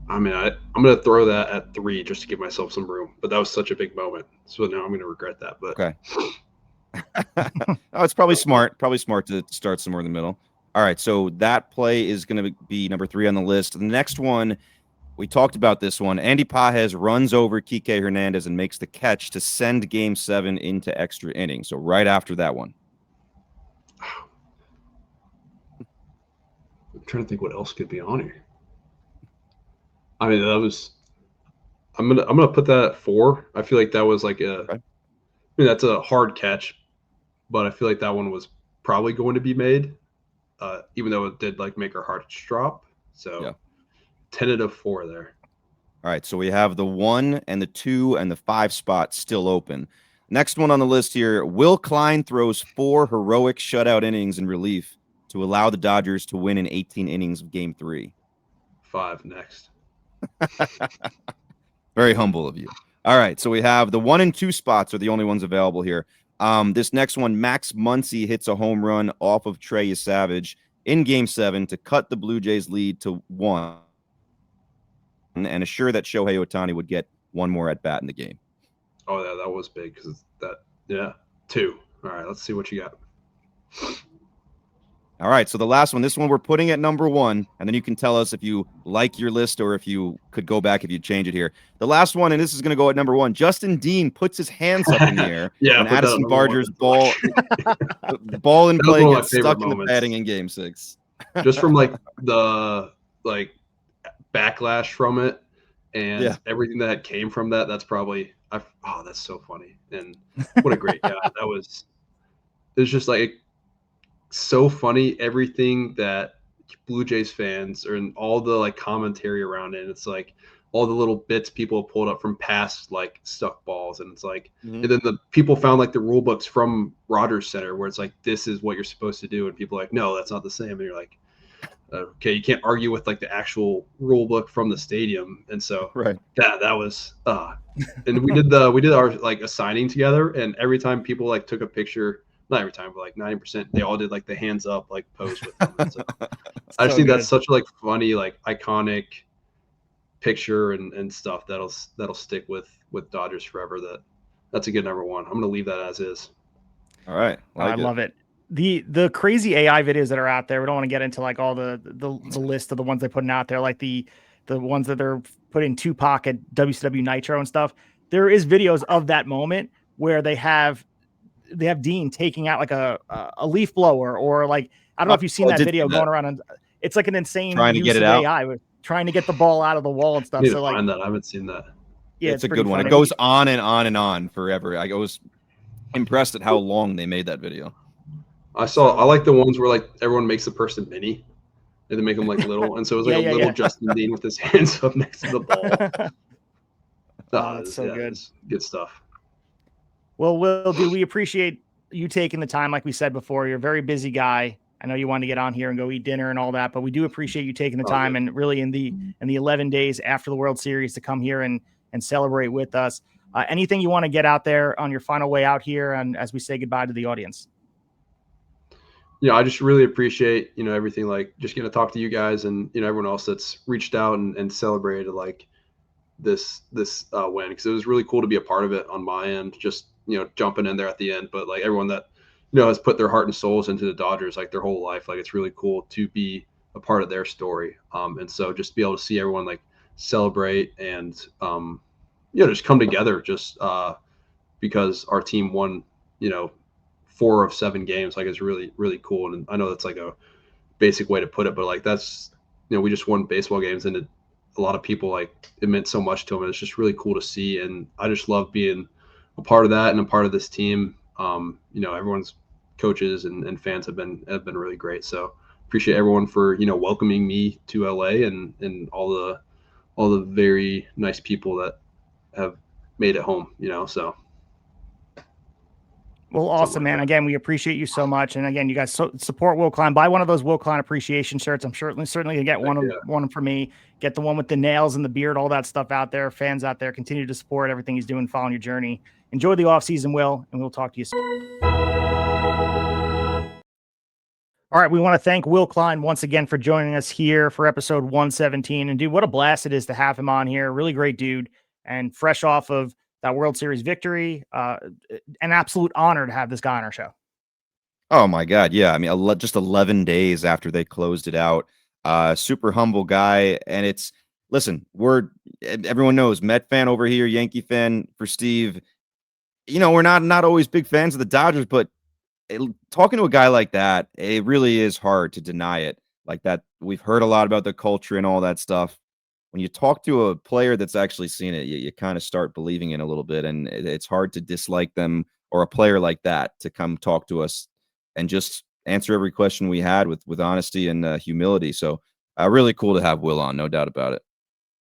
I mean, I'm going to throw that at 3 just to give myself some room. But that was such a big moment. So now I'm going to regret that. But okay. It's probably smart. Probably smart to start somewhere in the middle. All right. So that play is going to be number 3 on the list. The next one, we talked about this one. Andy Pages runs over Kike Hernandez and makes the catch to send Game 7 into extra innings. So right after that one. I'm trying to think what else could be on here. I mean, that was. I'm gonna put that at 4. I feel like that was like a. I mean, that's a hard catch, but I feel like that one was probably going to be made, even though it did like make our hearts drop. So, yeah. Tentative 4 there. All right, so we have the 1 and the 2 and the 5 spot still open. Next one on the list here: Will Klein throws 4 heroic shutout innings in relief to allow the Dodgers to win in 18 innings of Game 3. 5 next. Very humble of you. All right, so we have the 1 and 2 spots are the only ones available here. This next one, Max Muncy hits a home run off of Trey Savage in Game 7 to cut the Blue Jays' lead to 1 and assure that Shohei Ohtani would get one more at bat in the game. Oh, yeah, that was big because that, yeah, 2. All right, let's see what you got. All right, so the last one, this one we're putting at number 1, and then you can tell us if you like your list or if you could go back if you change it here. The last one, and this is going to go at number 1. Justin Dean puts his hands up in the air when Addison Barger's ball in play gets stuck in the padding in Game 6. Just from the backlash from it and everything that came from that, that's probably that's so funny. And what a great guy. It was just so funny, everything that Blue Jays fans and all the commentary around it. It's all the little bits people have pulled up from past stuck balls, and it's and then the people found the rule books from Rogers Center where it's this is what you're supposed to do, and people are no, that's not the same, and you're okay, you can't argue with the actual rule book from the stadium. And so that was and we did our assigning together, and every time people took a picture, not every time, but 90%, they all did the hands up pose with them. So I just think that's such a funny iconic picture and stuff that'll stick with Dodgers forever. That's a good number 1. I'm gonna leave that as is. All right, I love it. The crazy AI videos that are out there, we don't want to get into all the list of the ones they're putting out there, the ones that they're putting Tupac at WCW Nitro and stuff. There is videos of that moment where they have Dean taking out a leaf blower, or I don't know if you've seen that video going around, and it's an insane trying to get it out, AI, trying to get the ball out of the wall and stuff. I need to find that. I haven't seen that. Yeah, it's a good one. Funny. It goes on and on and on forever. I was impressed at how long they made that video. I like the ones where everyone makes the person mini, and they make them little, and so it was little Justin Dean with his hands up next to the ball. That's so good. Good stuff. Well, Will, we appreciate you taking the time. Like we said before, you're a very busy guy. I know you wanted to get on here and go eat dinner and all that, but we do appreciate you taking the time and really in the 11 days after the World Series to come here and celebrate with us. Anything you want to get out there on your final way out here, and as we say goodbye to the audience? I just really appreciate, everything, just getting to talk to you guys and, everyone else that's reached out and celebrated this win, because it was really cool to be a part of it on my end, just, jumping in there at the end. But everyone that, has put their heart and souls into the Dodgers, their whole life, it's really cool to be a part of their story. And so just to be able to see everyone celebrate and, just come together just because our team won, 4 of 7 games, is really, really cool. And I know that's a basic way to put it, but that's, we just won baseball games, and a lot of people, it meant so much to them. And it's just really cool to see. And I just love being a part of that and a part of this team. Everyone's coaches and fans have been really great. So appreciate everyone for, welcoming me to LA and all the very nice people that have made it home, so. Well, awesome, man. Again, we appreciate you so much. And again, you guys support Will Klein. Buy one of those Will Klein appreciation shirts. I'm certainly going to get one for me. Get the one with the nails and the beard, all that stuff out there. Fans out there, continue to support everything he's doing, following your journey. Enjoy the offseason, Will, and we'll talk to you soon. All right, we want to thank Will Klein once again for joining us here for episode 117. And dude, what a blast it is to have him on here. Really great dude, and fresh off of that World Series victory. An absolute honor to have this guy on our show. Oh my God. Yeah. I mean, just 11 days after they closed it out, super humble guy. And listen, everyone knows Met fan over here, Yankee fan for Steve. We're not always big fans of the Dodgers, but talking to a guy like that, it really is hard to deny it. Like that, we've heard a lot about the culture and all that stuff. When you talk to a player that's actually seen it, you kind of start believing it a little bit, and it's hard to dislike them or a player like that to come talk to us and just answer every question we had with honesty and humility. So really cool to have Will on, no doubt about it.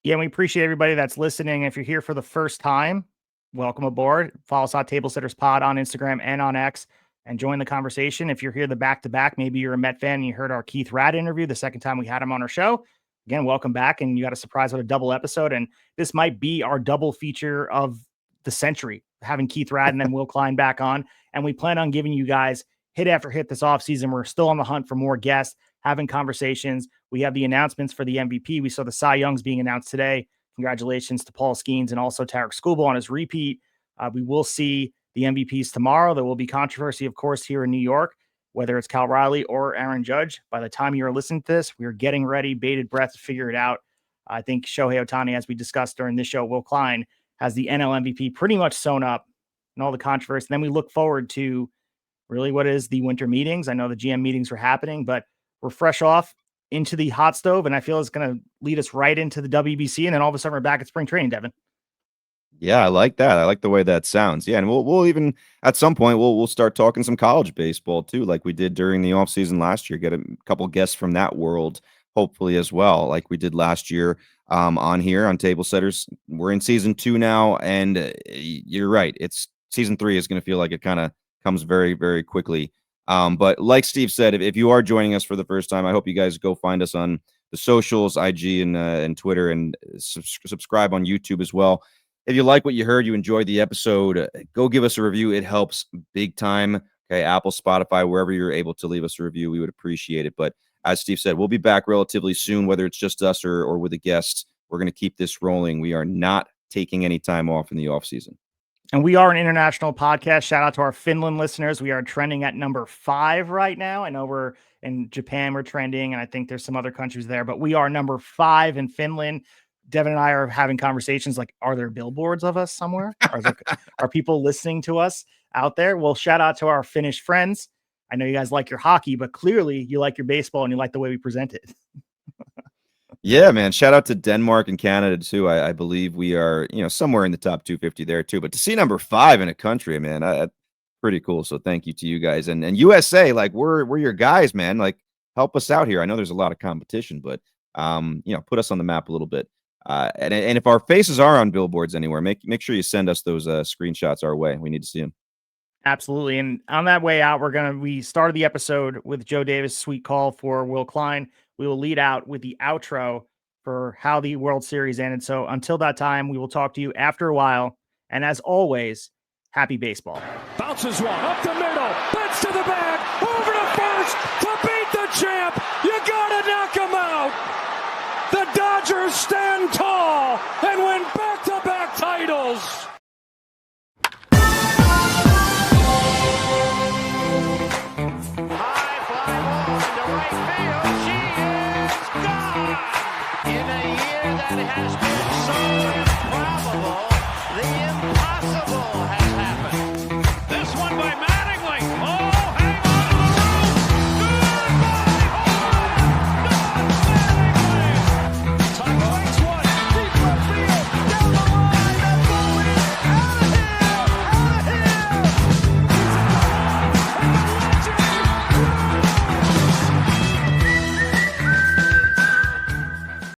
Yeah, and we appreciate everybody that's listening. If you're here for the first time, welcome aboard. Follow us on Tablesetters Pod on Instagram and on X and join the conversation. If you're here the back-to-back, maybe you're a Met fan and you heard our Keith Radd interview the second time we had him on our show. Again, welcome back, and you got a surprise with a double episode, and this might be our double feature of the century, having Keith Radd and then Will Klein back on, and we plan on giving you guys hit after hit this offseason. We're still on the hunt for more guests, having conversations. We have the announcements for the MVP. We saw the Cy Youngs being announced today. Congratulations to Paul Skeens and also Tarek Skubal on his repeat. We will see the MVPs tomorrow. There will be controversy, of course, here in New York, whether it's Cal Riley or Aaron Judge. By the time you're listening to this, we are getting ready, bated breath to figure it out. I think Shohei Ohtani, as we discussed during this show, Will Klein, has the NL MVP pretty much sewn up and all the controversy. And then we look forward to really what is the winter meetings. I know the GM meetings were happening, but we're fresh off into the hot stove, and I feel it's going to lead us right into the WBC, and then all of a sudden we're back at spring training, Devin. Yeah, I like that. I like the way that sounds. Yeah, and we'll even at some point we'll start talking some college baseball too, like we did during the offseason last year. Get a couple guests from that world, hopefully as well, like we did last year on here on Tablesetters. We're in season 2 now, and you're right. It's season 3 is going to feel like it kind of comes very, very quickly. But like Steve said, if you are joining us for the first time, I hope you guys go find us on the socials, IG and Twitter, and subscribe on YouTube as well. If you like what you heard, you enjoyed the episode, go give us a review. It helps big time. Okay, Apple, Spotify, wherever you're able to leave us a review, we would appreciate it. But as Steve said, we'll be back relatively soon, whether it's just us or with a guest. We're going to keep this rolling. We are not taking any time off in the off season. And we are an international podcast. Shout out to our Finland listeners. We are trending at number 5 right now. I know we're in Japan, we're trending, and I think there's some other countries there, but we are number 5 in Finland. Devin and I are having conversations like, are there billboards of us somewhere? Are people listening to us out there? Well, shout out to our Finnish friends. I know you guys like your hockey, but clearly you like your baseball and you like the way we present it. Yeah, man. Shout out to Denmark and Canada too. I believe we are, somewhere in the top 250 there too. But to see number 5 in a country, man, pretty cool. So thank you to you guys and USA. Like we're your guys, man. Like help us out here. I know there's a lot of competition, but put us on the map a little bit. And if our faces are on billboards anywhere, make sure you send us those screenshots our way. We need to see them. Absolutely. And on that way out, we started the episode with Joe Davis' sweet call for Will Klein. We will lead out with the outro for how the World Series ended. So until that time, we will talk to you after a while. And as always, happy baseball. Bounces one up the middle, bats to the back, over to first to beat the champ. You gotta knock him out. The Dodgers stand tall and win back-to-back titles.